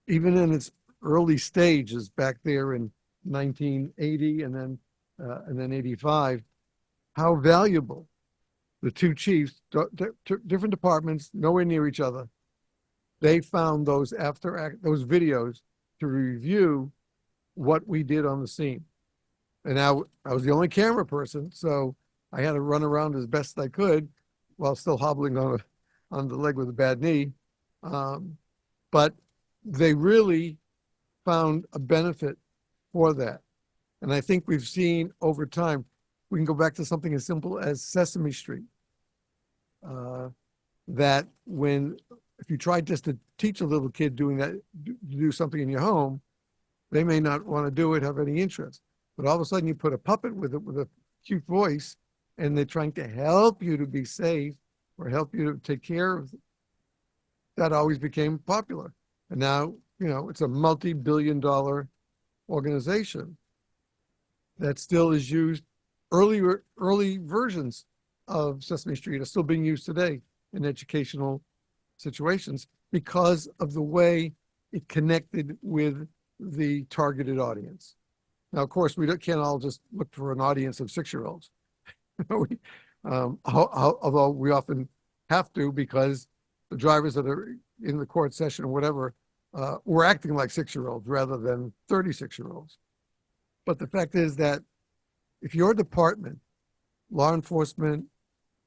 even in its early stages back there in 1980 and then 85, how valuable the two chiefs, different departments, nowhere near each other. They found those videos to review what we did on the scene. And now I was the only camera person, so I had to run around as best I could while still hobbling on the leg with a bad knee. But they really found a benefit for that. And I think we've seen over time, we can go back to something as simple as Sesame Street. That if you try just to teach a little kid doing that, do something in your home, they may not want to do it, have any interest. But all of a sudden you put a puppet with a cute voice, and they're trying to help you to be safe or help you to take care of, that always became popular. And now, it's a multi-billion-dollar organization that still is used. Early versions of Sesame Street are still being used today in educational situations because of the way it connected with the targeted audience. Now, of course, we can't all just look for an audience of 6-year-olds, although we often have to, because the drivers that are in the court session or whatever were acting like 6-year-olds rather than 36-year-olds. But the fact is that if your department, law enforcement,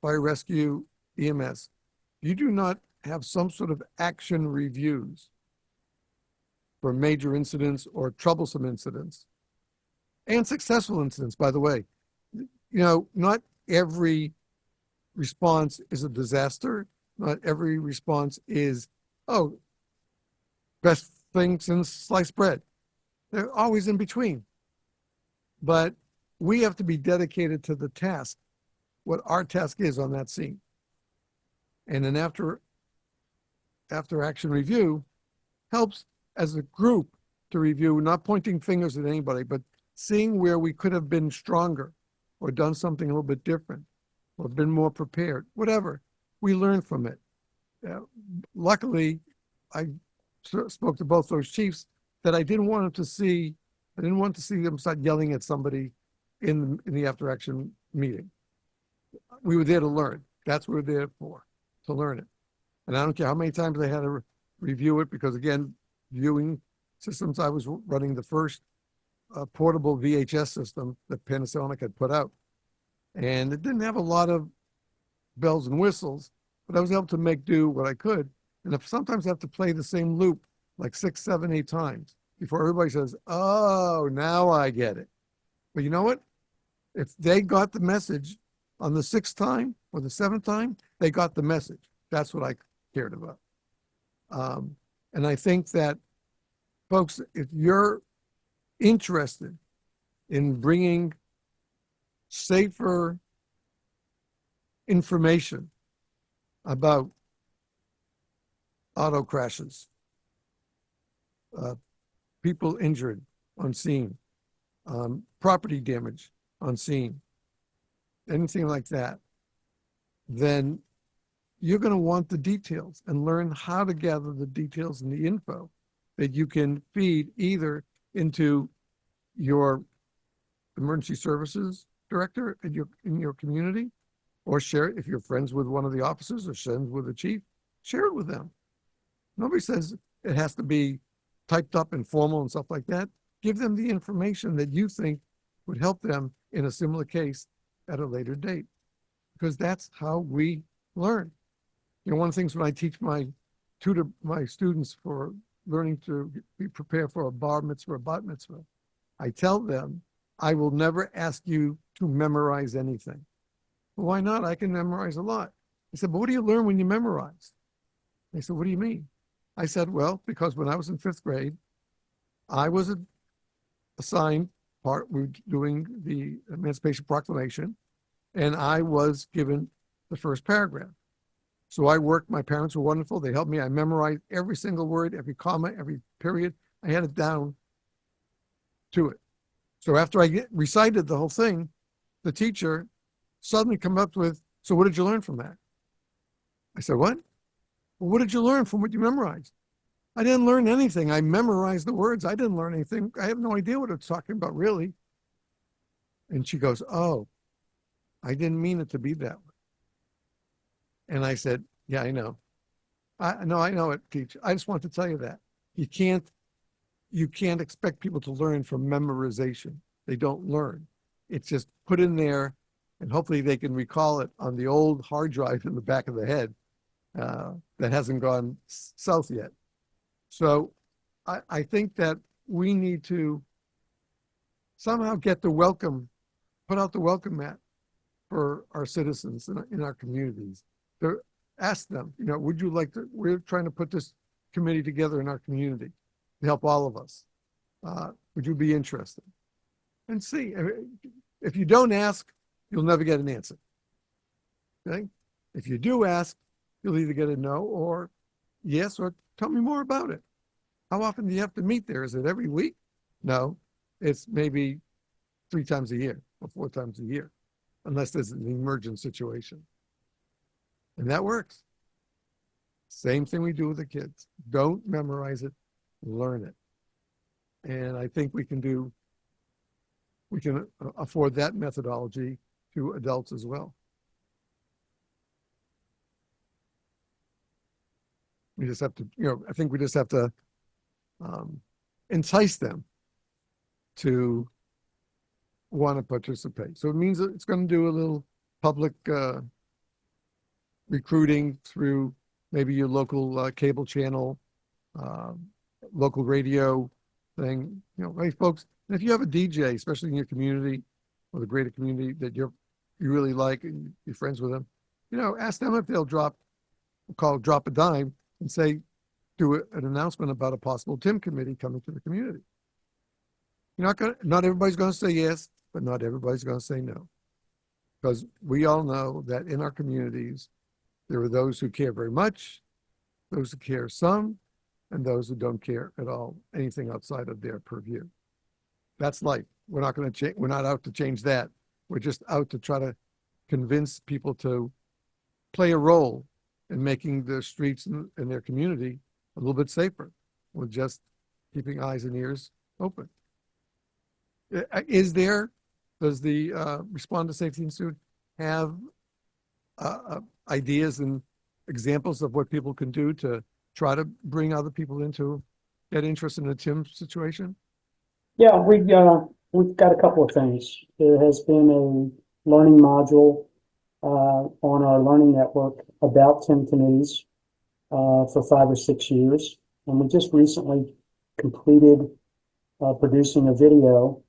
fire rescue, EMS, you do not have some sort of action reviews for major incidents or troublesome incidents, and successful incidents, by the way. Not every response is a disaster. Not every response is, oh, best thing since sliced bread. They're always in between. But we have to be dedicated to the task, what our task is on that scene. And then after action review helps as a group to review, not pointing fingers at anybody, but seeing where we could have been stronger or done something a little bit different or been more prepared, whatever. We learn from it. Luckily, I spoke to both those chiefs that I didn't want to see them start yelling at somebody in the after action meeting. We were there to learn. That's what we're there for, to learn it. And I don't care how many times they had to review it, because again, viewing systems, I was running the first portable VHS system that Panasonic had put out. And it didn't have a lot of bells and whistles, but I was able to make do what I could. And if sometimes I have to play the same loop like 6, 7, 8 times before everybody says, oh, now I get it. But you know what? If they got the message on the 6th time or the 7th time, they got the message. That's what I cared about. And I think that, folks, if you're interested in bringing safer information about auto crashes, people injured on scene, property damage on scene, anything like that, then you're going to want the details and learn how to gather the details and the info that you can feed either into your emergency services director in your community, or share it if you're friends with one of the officers or friends with the chief, share it with them. Nobody says it has to be typed up and formal and stuff like that. Give them the information that you think would help them in a similar case at a later date, because that's how we learn. One of the things when I teach my students for learning to be prepared for a bar mitzvah or bat mitzvah, I tell them, I will never ask you to memorize anything. Well, why not? I can memorize a lot. I said, but what do you learn when you memorize? They said, what do you mean? I said, well, because when I was in 5th grade, I was assigned we were doing the Emancipation Proclamation, and I was given the first paragraph. So I worked, my parents were wonderful. They helped me. I memorized every single word, every comma, every period. I had it down to it. So after I recited the whole thing, the teacher suddenly come up with, so what did you learn from that? I said, what? Well, what did you learn from what you memorized? I didn't learn anything. I memorized the words. I didn't learn anything. I have no idea what it's talking about, really. And she goes, oh, I didn't mean it to be that way. And I said, yeah, I know. I know it, teacher. I just want to tell you that. You can't expect people to learn from memorization. They don't learn. It's just put in there, and hopefully they can recall it on the old hard drive in the back of the head that hasn't gone south yet. So I think that we need to somehow put out the welcome mat for our citizens in our communities. To ask them, would you like to, we're trying to put this committee together in our community to help all of us. Would you be interested? And see, if you don't ask, you'll never get an answer. Okay? If you do ask, you'll either get a no or yes, or tell me more about it. How often do you have to meet there? Is it every week? No, it's maybe 3 times a year or 4 times a year, unless there's an emergent situation. And that works. Same thing we do with the kids. Don't memorize it, learn it. And I think we can afford that methodology to adults as well. We just have to, I think we just have to entice them to want to participate. So it means that it's going to do a little public recruiting through maybe your local cable channel, local radio thing. Hey folks, and if you have a DJ, especially in your community or the greater community that you really like and you're friends with them, ask them if they'll drop a dime and say, do an announcement about a possible TIM committee coming to the community. Not everybody's going to say yes, but not everybody's going to say no. Because we all know that in our communities, there are those who care very much, those who care some, and those who don't care at all, anything outside of their purview. That's life. We're not out to change that. We're just out to try to convince people to play a role in making the streets in their community a little bit safer with just keeping eyes and ears open. Does the Responder Safety Institute have ideas and examples of what people can do to try to bring other people into get interest in a TIM situation? Yeah, we've got a couple of things. There has been a learning module on our learning network about TIM committees for 5 or 6 years. And we just recently completed producing a video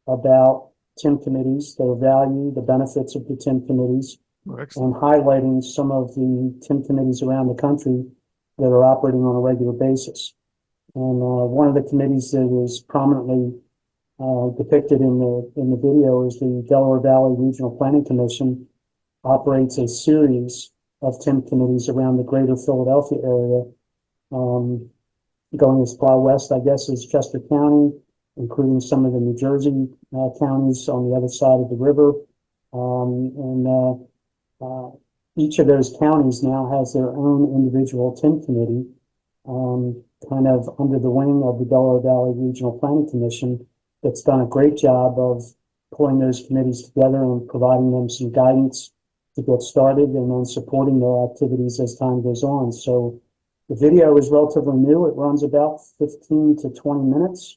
about TIM committees, their value, the benefits of the TIM committees, and highlighting some of the TIM committees around the country that are operating on a regular basis. And one of the committees that is prominently depicted in the video is the Delaware Valley Regional Planning Commission. Operates a series of TIM committees around the greater Philadelphia area, going as far west, I guess, as Chester County, including some of the New Jersey counties on the other side of the river. Each of those counties now has their own individual TIM committee, kind of under the wing of the Delaware Valley Regional Planning Commission, that's done a great job of pulling those committees together and providing them some guidance to get started and then supporting their activities as time goes on. So the video is relatively new. It runs about 15 to 20 minutes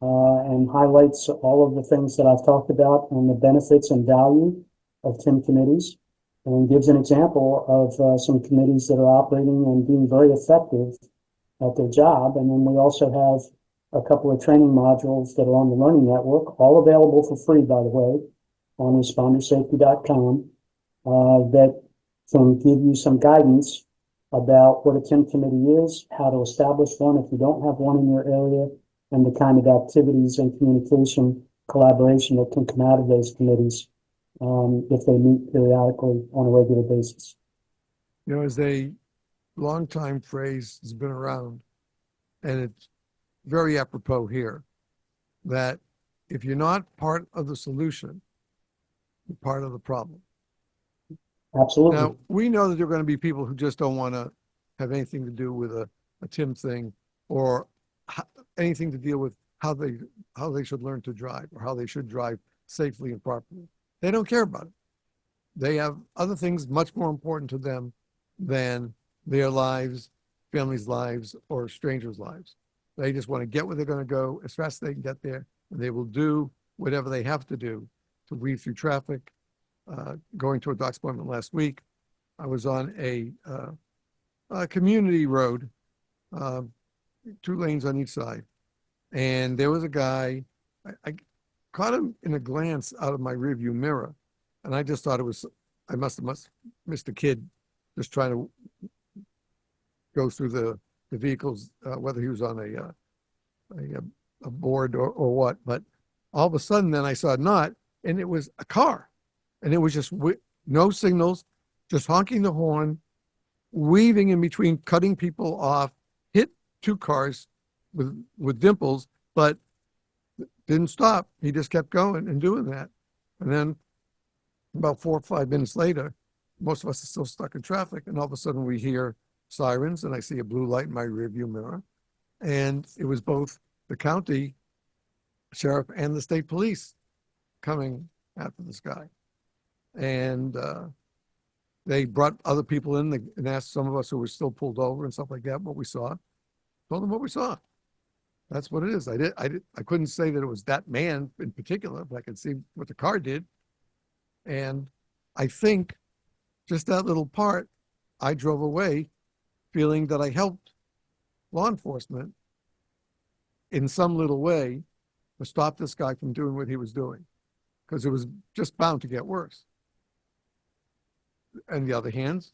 and highlights all of the things that I've talked about and the benefits and value of TIM committees, and gives an example of some committees that are operating and being very effective at their job. And then we also have a couple of training modules that are on the Learning Network, all available for free, by the way, on respondersafety.com. That can give you some guidance about what a TIM committee is, how to establish one if you don't have one in your area, and the kind of activities and communication collaboration that can come out of those committees if they meet periodically on a regular basis. As a long-time phrase has been around, and it's very apropos here, that if you're not part of the solution, you're part of the problem. Absolutely. Now, we know that there are going to be people who just don't want to have anything to do with a TIM thing or anything to deal with how they should learn to drive or how they should drive safely and properly. They don't care about it. They have other things much more important to them than their lives, families' lives, or strangers' lives. They just want to get where they're going to go as fast as they can get there, and they will do whatever they have to do to weave through traffic. Going to a doc's appointment last week, I was on a community road, 2 lanes on each side, and there was a guy. I caught him in a glance out of my rearview mirror, and I just thought it was, I must missed a kid just trying to go through the vehicles, whether he was on a board or what. But all of a sudden, then I saw not, and it was a car, and it was just no signals, just honking the horn, weaving in between, cutting people off, hit two cars with dimples, but didn't stop. He just kept going and doing that. And then about 4 or 5 minutes later, most of us are still stuck in traffic, and all of a sudden we hear sirens, and I see a blue light in my rearview mirror. And it was both the county sheriff and the state police coming after this guy. And they brought other people in and asked some of us who were still pulled over and stuff like that what we saw. Told them what we saw. That's what it is. I couldn't say that it was that man in particular, but I could see what the car did. And I think just that little part, I drove away feeling that I helped law enforcement in some little way to stop this guy from doing what he was doing, because it was just bound to get worse. On the other hand,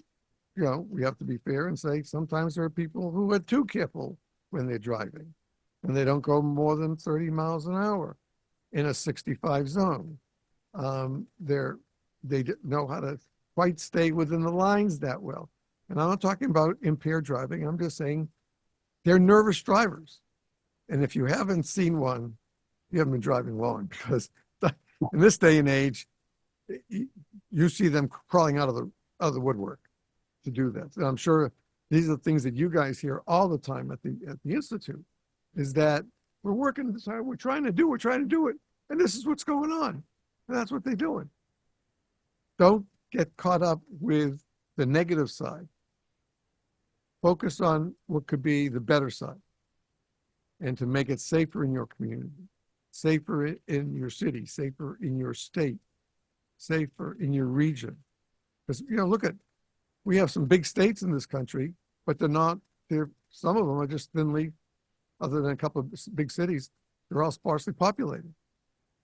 we have to be fair and say sometimes there are people who are too careful when they're driving, and they don't go more than 30 miles an hour in a 65 zone. They know how to quite stay within the lines that well. And I'm not talking about impaired driving. I'm just saying they're nervous drivers. And if you haven't seen one, you haven't been driving long, because in this day and age, you see them crawling out of the woodwork to do that. And I'm sure these are the things that you guys hear all the time at the Institute, is that we're trying to do it, and this is what's going on. And that's what they're doing. Don't get caught up with the negative side. Focus on what could be the better side, and to make it safer in your community, safer in your city, safer in your state, safer in your region. Because, we have some big states in this country, but some of them are just thinly, other than a couple of big cities, they're all sparsely populated.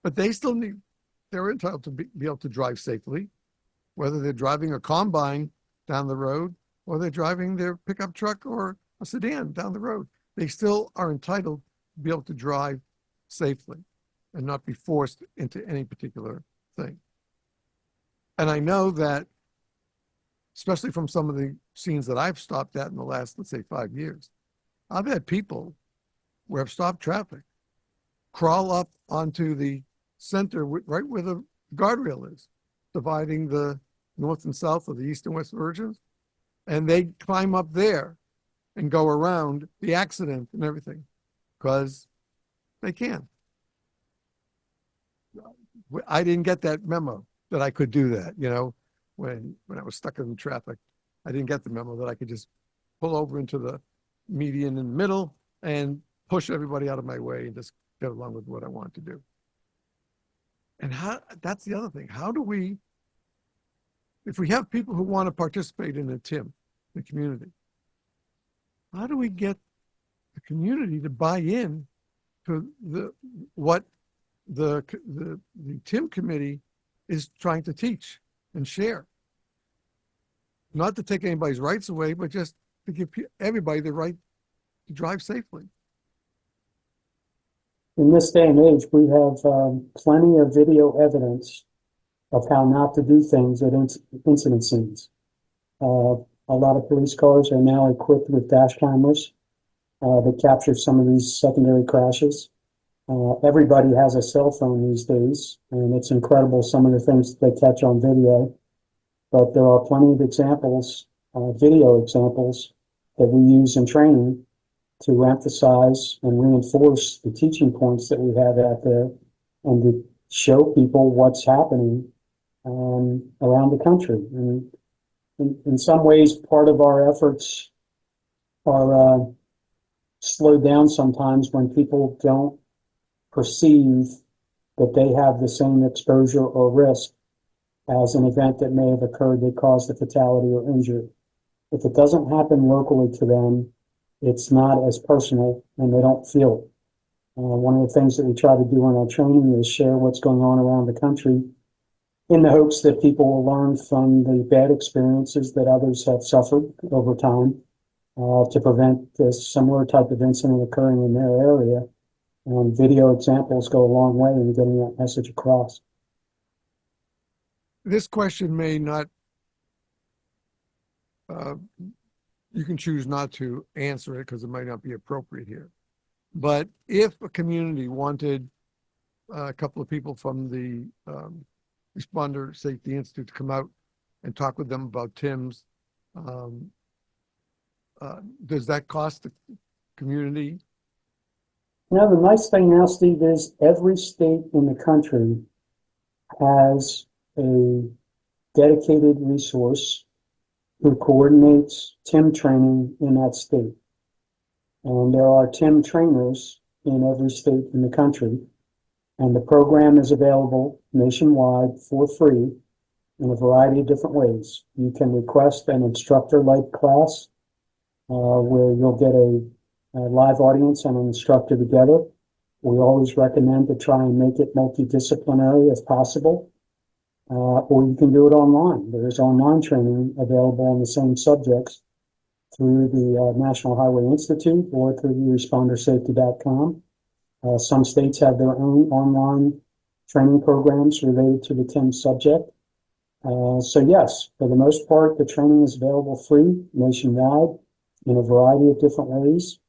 But they're entitled to be able to drive safely, whether they're driving a combine down the road or they're driving their pickup truck or a sedan down the road. They still are entitled to be able to drive safely and not be forced into any particular thing. And I know that, especially from some of the scenes that I've stopped at in the last, let's say, 5 years, I've had people where I've stopped traffic crawl up onto the center, right where the guardrail is, dividing the north and south of the east and west virgins, and they climb up there and go around the accident and everything because they can. I didn't get that memo that I could do that, when I was stuck in traffic. I didn't get the memo that I could just pull over into the median in the middle and push everybody out of my way and just get along with what I want to do. And that's the other thing. How do we, if we have people who want to participate in a TIM, the community, how do we get the community to buy in to what the TIM committee is trying to teach and share? Not to take anybody's rights away, but just to give everybody the right to drive safely. In this day and age, we have plenty of video evidence of how not to do things at incident scenes. A lot of police cars are now equipped with dash cameras that capture some of these secondary crashes. Everybody has a cell phone these days, and it's incredible some of the things they catch on video. But there are plenty of examples, video examples, that we use in training to emphasize and reinforce the teaching points that we have out there, and to show people what's happening around the country. And in some ways, part of our efforts are slowed down sometimes when people don't perceive that they have the same exposure or risk as an event that may have occurred that caused a fatality or injury. If it doesn't happen locally to them, it's not as personal and they don't feel it. One of the things that we try to do in our training is share what's going on around the country in the hopes that people will learn from the bad experiences that others have suffered over time to prevent this similar type of incident occurring in their area. And video examples go a long way in getting that message across. This question may not, you can choose not to answer it because it might not be appropriate here. But if a community wanted a couple of people from the Responder Safety Institute to come out and talk with them about TIMS, does that cost the community? You know, the nice thing now, Steve, is every state in the country has a dedicated resource who coordinates TIM training in that state. And there are TIM trainers in every state in the country. And the program is available nationwide for free in a variety of different ways. You can request an instructor-like class where you'll get a live audience and an instructor together. We always recommend to try and make it multidisciplinary as possible. Or you can do it online. There is online training available on the same subjects through the National Highway Institute or through the respondersafety.com. Some states have their own online training programs related to the TIMS subject. So yes, for the most part, the training is available free nationwide in a variety of different ways.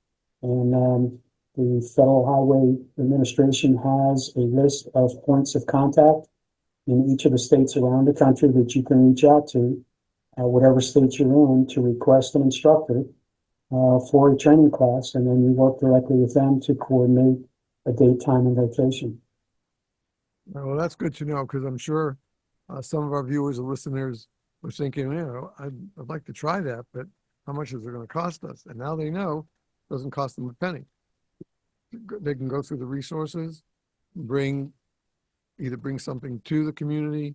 And the Federal Highway Administration has a list of points of contact in each of the states around the country that you can reach out to, whatever state you're in, to request an instructor for a training class, and then you work directly with them to coordinate a date, time, and location. Well, that's good to know because I'm sure some of our viewers and listeners were thinking, you know, I'd like to try that, but how much is it going to cost us? And now they know it doesn't cost them a penny. They can go through the resources, either bring something to the community,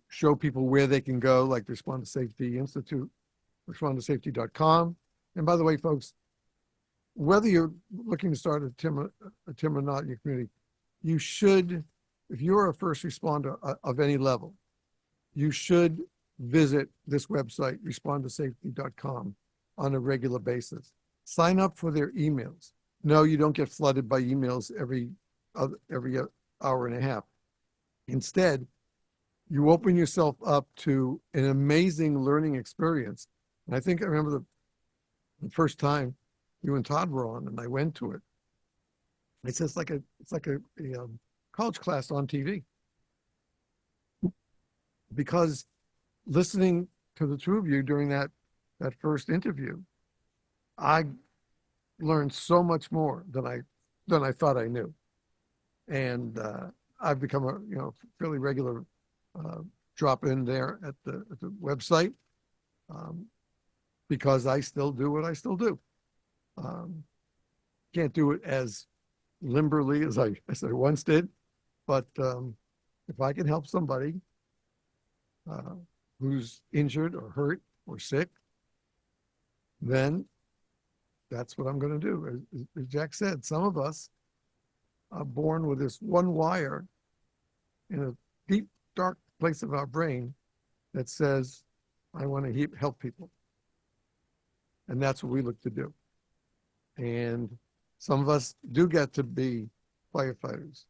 show people where they can go, like the Responder Safety Institute, respondersafety.com. And by the way, folks, whether you're looking to start a TIM or not in your community, you should, if you're a first responder of any level, you should visit this website, respondersafety.com, on a regular basis. Sign up for their emails. No, you don't get flooded by emails every hour and a half. Instead, you open yourself up to an amazing learning experience. And I think I remember the first time you and Todd were on, and I went to it. It's just like a college class on TV. Because listening to the two of you during that first interview, I learned so much more than I thought I knew, and I've become a fairly regular drop in there at the website because I still do what I still do. Can't do it as limberly as I once did, but if I can help somebody who's injured or hurt or sick, then that's what I'm going to do. As Jack said, some of us are born with this one wire in a deep, dark place of our brain that says, I want to help people. And that's what we look to do. And some of us do get to be firefighters,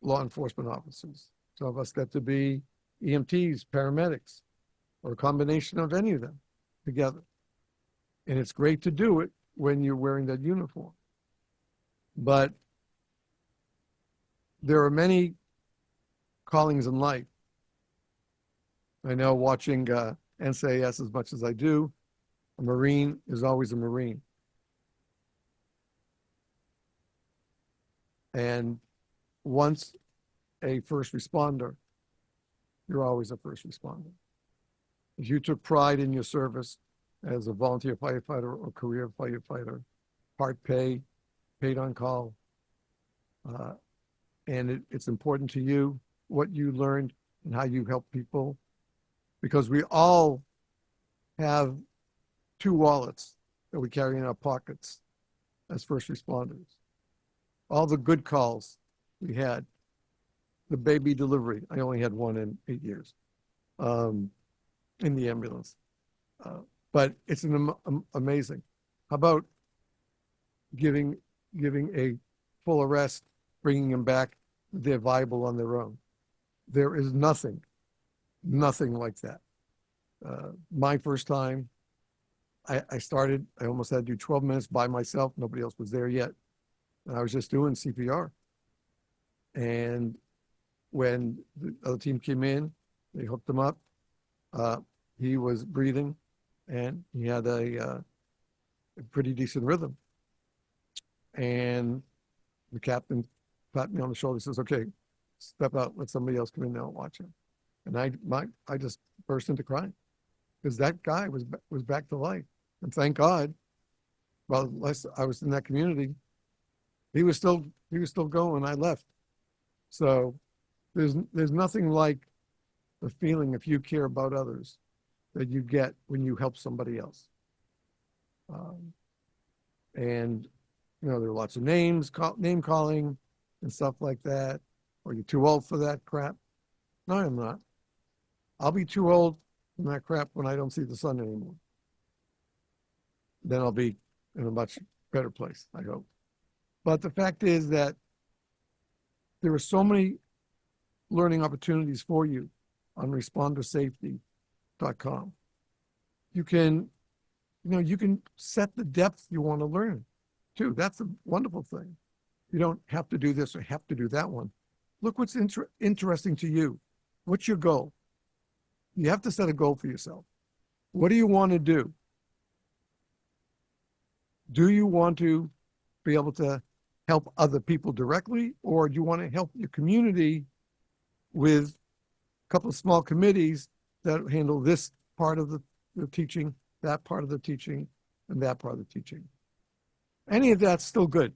law enforcement officers. Some of us get to be EMTs, paramedics, or a combination of any of them together. And it's great to do it when you're wearing that uniform. But there are many callings in life. I know watching NCIS as much as I do, a Marine is always a Marine. And once a first responder, you're always a first responder. If you took pride in your service as a volunteer firefighter or career firefighter, part pay, paid on call, and it's important to you what you learned and how you help people, because we all have two wallets that we carry in our pockets. as first responders. All the good calls we had, the baby delivery. I only had one in 8 years in the ambulance. But it's amazing. How about giving a full arrest, bringing them back, they're viable on their own. There is nothing like that. My first time, I almost had to do 12 minutes by myself. Nobody else was there yet. And I was just doing CPR. And when the other team came in, they hooked him up. He was breathing and he had a pretty decent rhythm. And the captain patted me on the shoulder, says, "Okay, step out, let somebody else come in now and watch him." And I just burst into crying because that guy was back to life. And thank God, while I was in that community, he was still going. I left. So there's nothing like the feeling, if you care about others, that you get when you help somebody else. And there are lots of name calling and stuff like that. Or you're too old for that crap. No, I'm not. I'll be too old for that crap when I don't see the sun anymore. Then I'll be in a much better place, I hope. But the fact is that there are so many learning opportunities for you on respondersafety.com. You can set the depth you want to learn too. That's a wonderful thing. You don't have to do this or have to do that one. Look what's interesting to you. What's your goal? You have to set a goal for yourself. What do you want to do? Do you want to be able to help other people directly, or do you want to help your community with a couple of small committees that handle this part of the teaching, that part of the teaching, and that part of the teaching? Any of that's still good.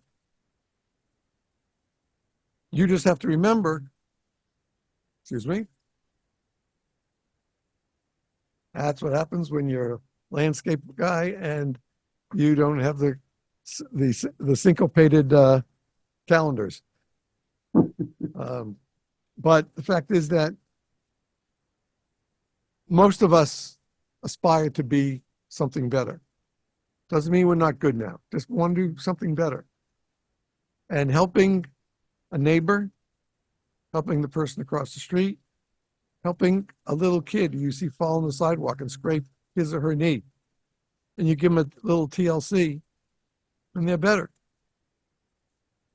You just have to remember, excuse me, that's what happens when you're a landscape guy and you don't have the syncopated calendars. But the fact is that most of us aspire to be something better. Doesn't mean we're not good now. Just want to do something better. And helping a neighbor, helping the person across the street, helping a little kid you see fall on the sidewalk and scrape his or her knee, and you give them a little TLC, and they're better.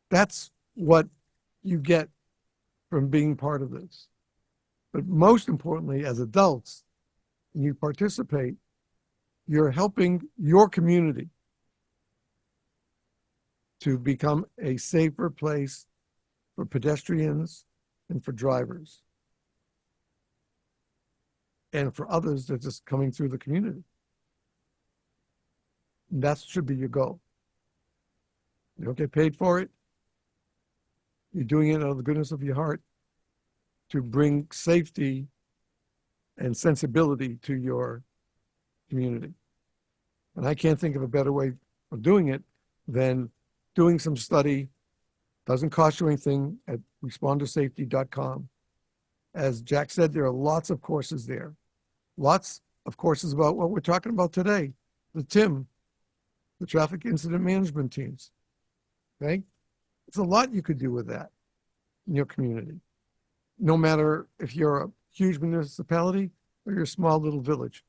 That's what you get from being part of this. But most importantly, as adults, when you participate, you're helping your community to become a safer place for pedestrians and for drivers and for others that are just coming through the community. And that should be your goal. You don't get paid for it. You're doing it out of the goodness of your heart to bring safety and sensibility to your community. And I can't think of a better way of doing it than doing some study. Doesn't cost you anything at respondersafety.com. As Jack said, there are lots of courses there. Lots of courses about what we're talking about today, the TIM, the traffic incident management teams. Okay? It's a lot you could do with that in your community. No matter if you're a huge municipality or you're a small little village,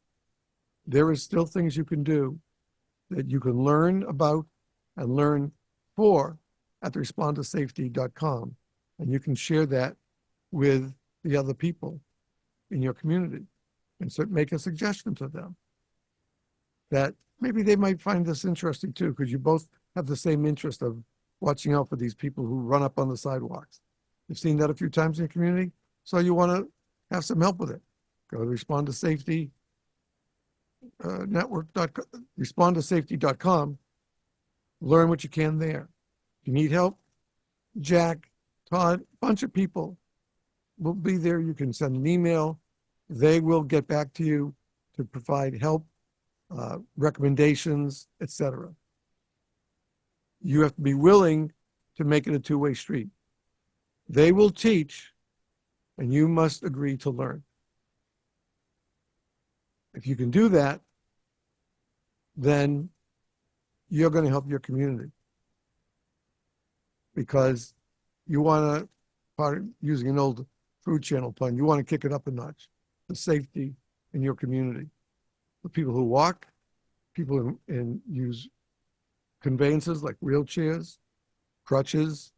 there is still things you can do that you can learn about and learn for at respondersafety.com. And you can share that with the other people in your community and so make a suggestion to them that maybe they might find this interesting too, because you both have the same interest of watching out for these people who run up on the sidewalks. You've seen that a few times in your community, so you want to have some help with it. Go to respondersafety respondersafety.com, learn what you can there. If you need help, Jack, Todd, a bunch of people will be there. You can send an email. They will get back to you to provide help, recommendations, etc. You have to be willing to make it a two-way street. They will teach, and you must agree to learn. If you can do that, then you're going to help your community, because you want to, using an old Food Channel pun, you want to kick it up a notch, the safety in your community. The people who walk, people in use conveyances like wheelchairs, crutches,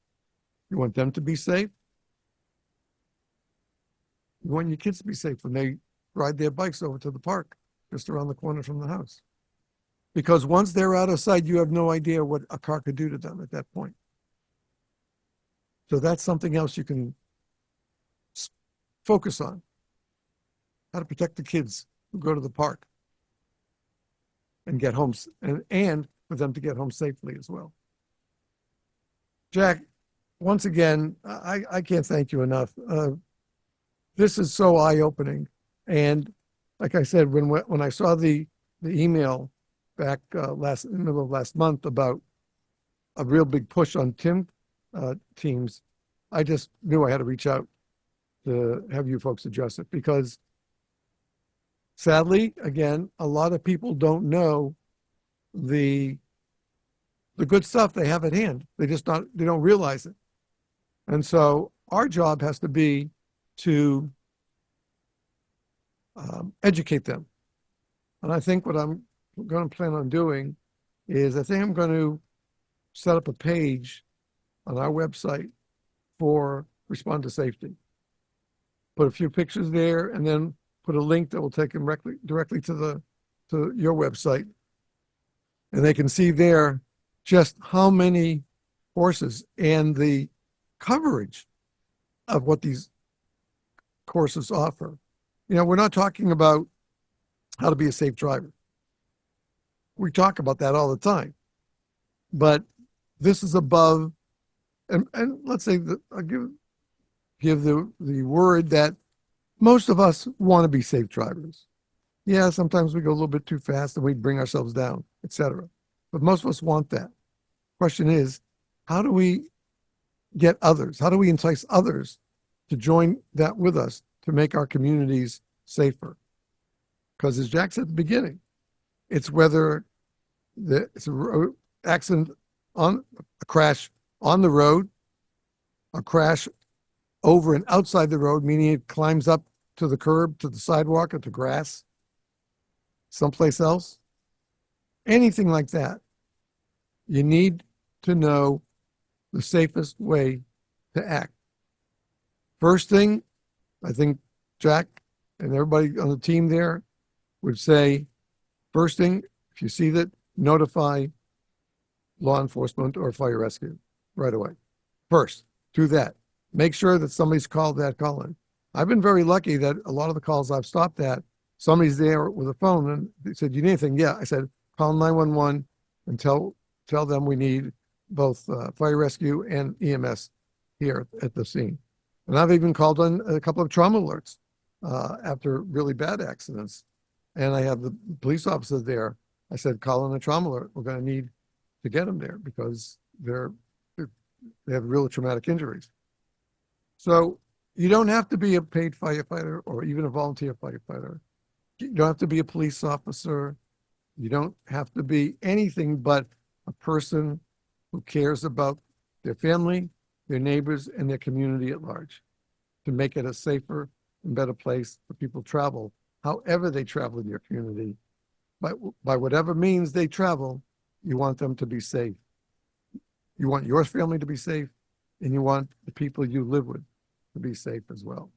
you want them to be safe. You want your kids to be safe when they ride their bikes over to the park just around the corner from the house. Because once they're out of sight, you have no idea what a car could do to them at that point. So that's something else you can focus on. How to protect the kids who go to the park and get home, and for them to get home safely as well. Jack, once again, I can't thank you enough. This is so eye-opening. And like I said, when I saw the email back in the middle of last month about a real big push on TIMS, I just knew I had to reach out to have you folks address it, because sadly, again, a lot of people don't know the good stuff they have at hand. They don't realize it. And so our job has to be to educate them. And I think what I'm going to plan on doing is, I think I'm going to set up a page on our website for Respond to Safety. Put a few pictures there, and then put a link that will take them directly to your website. And they can see there just how many courses and the coverage of what these courses offer. You know, we're not talking about how to be a safe driver. We talk about that all the time. But this is above, and let's say that I'll give the word that most of us want to be safe drivers. Yeah, sometimes we go a little bit too fast and we bring ourselves down, etc. But most of us want that. Question is, how do we get others? How do we entice others to join that with us to make our communities safer? Because as Jack said at the beginning, it's whether it's a road accident, on a crash on the road, a crash over and outside the road, meaning it climbs up to the curb, to the sidewalk, or to grass, someplace else, anything like that. You need to know the safest way to act. First thing, I think Jack and everybody on the team there would say, first thing, if you see that, notify law enforcement or fire rescue right away. First, do that. Make sure that somebody's called that call in. I've been very lucky that a lot of the calls I've stopped at, somebody's there with a phone and they said, you need anything? Yeah. I said, call 911 and tell them we need both fire rescue and EMS here at the scene. And I've even called on a couple of trauma alerts after really bad accidents. And I have the police officer there. I said, call in a trauma alert. We're going to need to get them there because they have real traumatic injuries. So you don't have to be a paid firefighter or even a volunteer firefighter. You don't have to be a police officer. You don't have to be anything but a person who cares about their family, their neighbors, and their community at large to make it a safer and better place for people to travel, however they travel in your community. By whatever means they travel, you want them to be safe. You want your family to be safe, and you want the people you live with to be safe as well.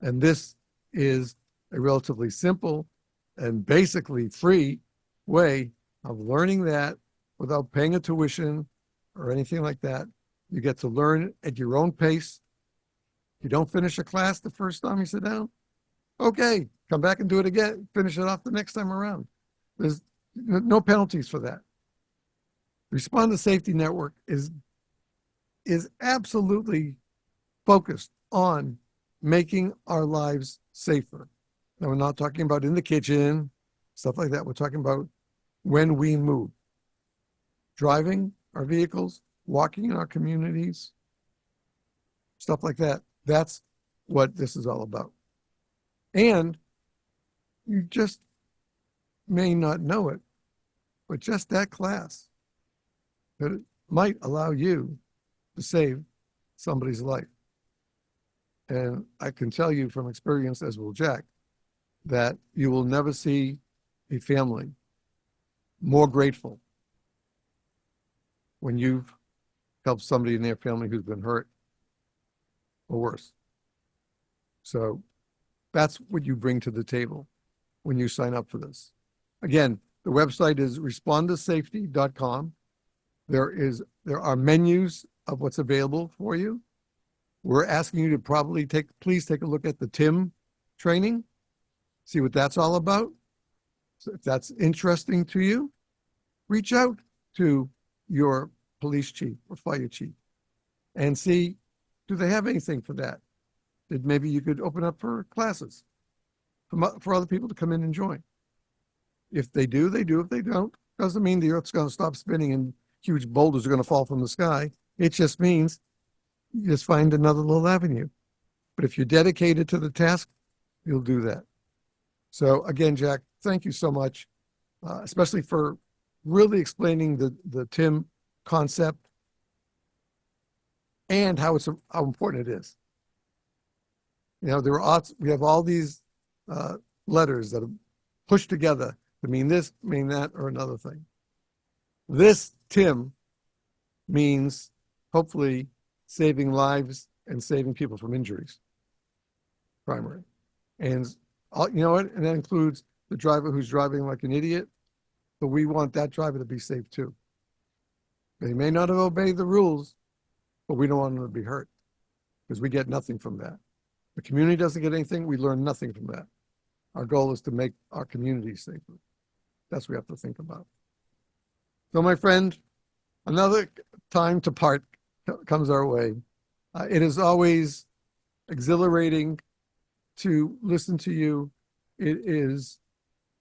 And this is a relatively simple and basically free way of learning that without paying a tuition or anything like that. You get to learn at your own pace. You don't finish a class the first time you sit down, okay, come back and do it again. Finish it off the next time around. There's no penalties for that. Respond to Safety Network is absolutely focused on making our lives safer. Now, we're not talking about in the kitchen, stuff like that. We're talking about when we move. Driving our vehicles, walking in our communities, stuff like that. That's what this is all about. And you just may not know it, but just that class, that it might allow you to save somebody's life. And I can tell you from experience, as will Jack, that you will never see a family more grateful when you've helped somebody in their family who's been hurt or worse. So that's what you bring to the table when you sign up for this. Again, the website is respondersafety.com. There are menus of what's available for you. We're asking you to please take a look at the TIM training, see what that's all about. So if that's interesting to you, reach out to your police chief or fire chief and see, do they have anything for that? That maybe you could open up for classes for other people to come in and join. If they do, they do. If they don't, doesn't mean the earth's going to stop spinning and huge boulders are going to fall from the sky. It just means you just find another little avenue. But if you're dedicated to the task, you'll do that. So again, Jack, thank you so much, especially for really explaining the TIM concept and how important it is. You know, we have all these letters that are pushed together to mean this, mean that, or another thing. This TIM means hopefully saving lives and saving people from injuries, primary. And you know what? And that includes the driver who's driving like an idiot, but we want that driver to be safe too. They may not have obeyed the rules, but we don't want them to be hurt because we get nothing from that. The community doesn't get anything. We learn nothing from that. Our goal is to make our community safer. That's what we have to think about. So my friend, another time to part comes our way. It is always exhilarating to listen to you. It is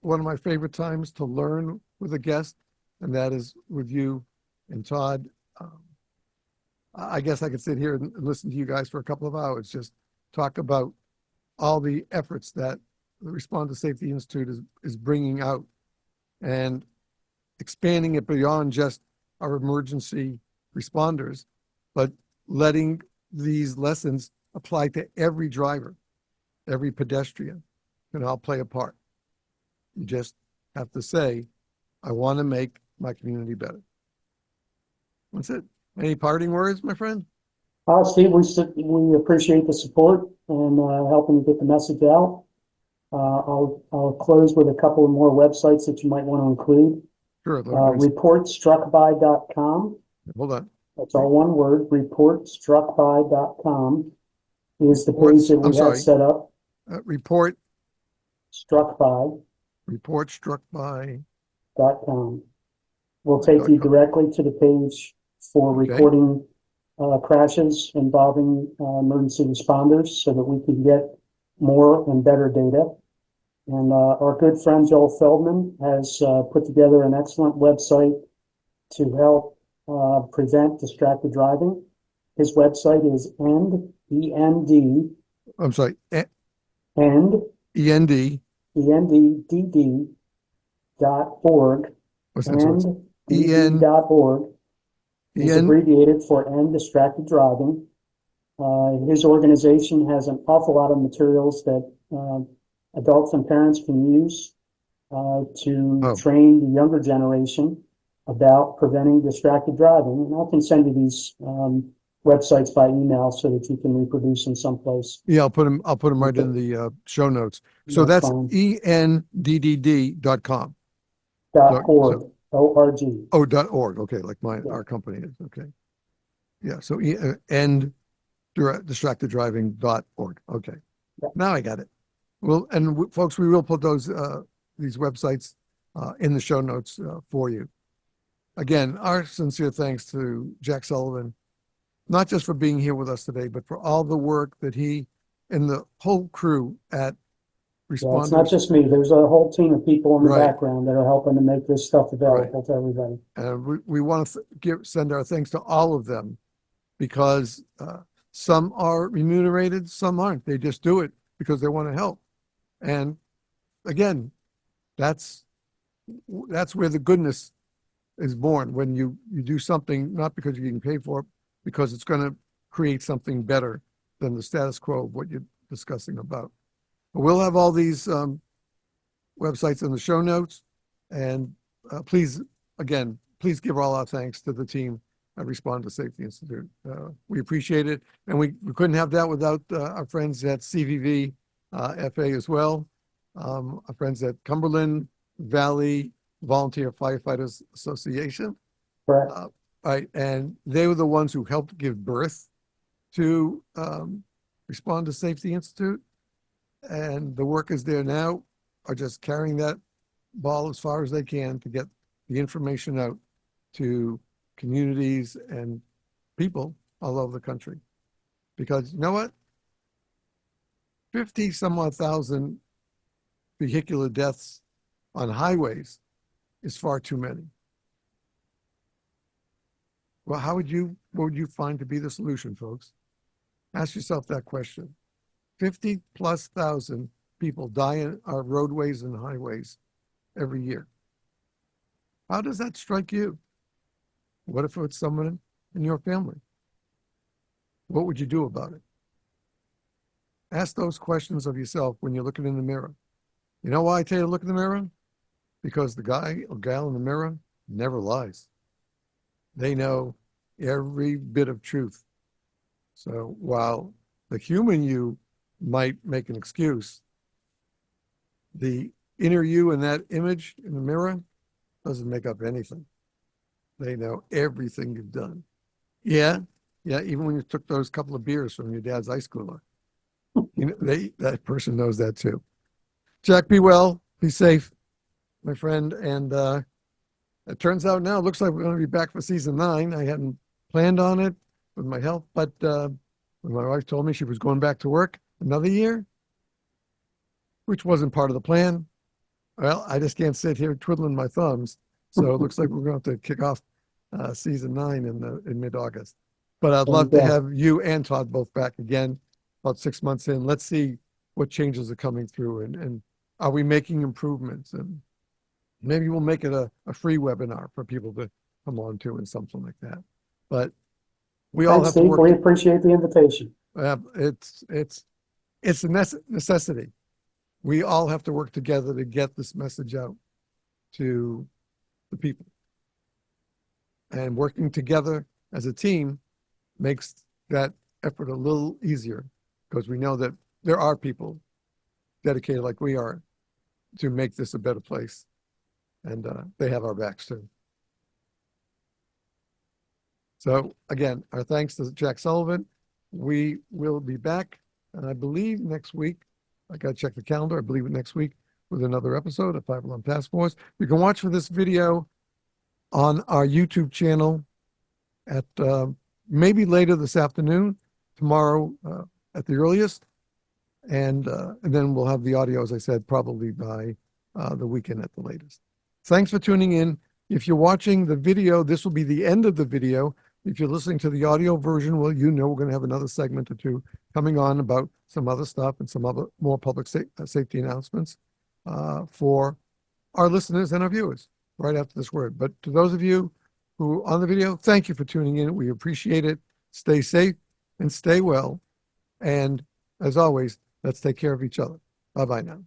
one of my favorite times to learn with a guest, and that is with you and Todd. I guess I could sit here and listen to you guys for a couple of hours, just talk about all the efforts that the Responder Safety Institute is bringing out and expanding it beyond just our emergency responders, but letting these lessons apply to every driver, every pedestrian can all play a part. You just have to say, I want to make my community better. That's it. Any parting words, my friend? Steve, we appreciate the support and helping get the message out. I'll close with a couple of more websites that you might want to include. Sure. Reportstruckby.com. Hold on. That's all one word. Reportstruckby.com is the page that we have set up. Report struck by. Reportstruckby.com. Will take you directly to the page for reporting crashes involving emergency responders so that we can get more and better data. And our good friend Joel Feldman has put together an excellent website to help prevent distracted driving. His website is ENDD.org. What's that? END.org is abbreviated for End Distracted Driving. His organization has an awful lot of materials that adults and parents can use to train the younger generation about preventing distracted driving. And I can send you these websites by email so that you can reproduce them someplace. Yeah, I'll put them right in the show notes. So that's ENDDD.com. .org. O-R-G. Oh, .org. Okay, like our company is. Okay. Yeah, so distracteddriving.org. Okay. Yeah. Now I got it. Well, and folks, we will put these websites in the show notes for you. Again, our sincere thanks to Jack Sullivan, not just for being here with us today, but for all the work that he and the whole crew at Yeah, it's not responders. just me. There's a whole team of people in the Right, background that are helping to make this stuff right. available to everybody. And we want to send our thanks to all of them because some are remunerated, some aren't. They just do it because they want to help. And again, that's where the goodness is born, when you do something not because you're getting paid for it, because it's going to create something better than the status quo of what you're discussing about. But we'll have all these websites in the show notes, and please give all our thanks to the team at Respond to Safety Institute. We appreciate it, and we couldn't have that without our friends at CVV FA as well, our friends at Cumberland Valley Volunteer Firefighters Association. Correct. Right, and they were the ones who helped give birth to Respond to Safety Institute, and the workers there now are just carrying that ball as far as they can to get the information out to communities and people all over the country. Because you know what? 50 some odd thousand vehicular deaths on highways is far too many. Well, what would you find to be the solution, folks? Ask yourself that question. 50,000+ people die in our roadways and highways every year. How does that strike you? What if it's someone in your family? What would you do about it? Ask those questions of yourself when you're looking in the mirror. You know why I tell you to look in the mirror? Because the guy or gal in the mirror never lies. They know every bit of truth. So while the human you might make an excuse, the inner you in that image in the mirror doesn't make up anything. They know everything you've done. Yeah, even when you took those couple of beers from your dad's ice cooler, that person knows that too. Jack, be well, be safe, my friend. And it turns out now, it looks like we're going to be back for season 9. I hadn't planned on it with my health, but when my wife told me she was going back to work another year, which wasn't part of the plan, well, I just can't sit here twiddling my thumbs. So it looks like we're going to have to kick off season 9 in mid-August. But I'd love to have you and Todd both back again about 6 months in. Let's see what changes are coming through, and are we making improvements? And maybe we'll make it a free webinar for people to come on to and something like that. But we all have to work. We appreciate the invitation. It's a necessity. We all have to work together to get this message out to the people. And working together as a team makes that effort a little easier, because we know that there are people dedicated like we are to make this a better place. And they have our backs too. So again, our thanks to Jack Sullivan. We will be back, I believe, next week. I got to check the calendar. I believe next week with another episode of 5 Alarm Task Force. You can watch for this video on our YouTube channel at maybe later this afternoon, tomorrow at the earliest. And then we'll have the audio, as I said, probably by the weekend at the latest. Thanks for tuning in. If you're watching the video, this will be the end of the video. If you're listening to the audio version, well, you know we're going to have another segment or two coming on about some other stuff and some other more public safety announcements for our listeners and our viewers right after this word. But to those of you who are on the video, thank you for tuning in. We appreciate it. Stay safe and stay well. And as always, let's take care of each other. Bye-bye now.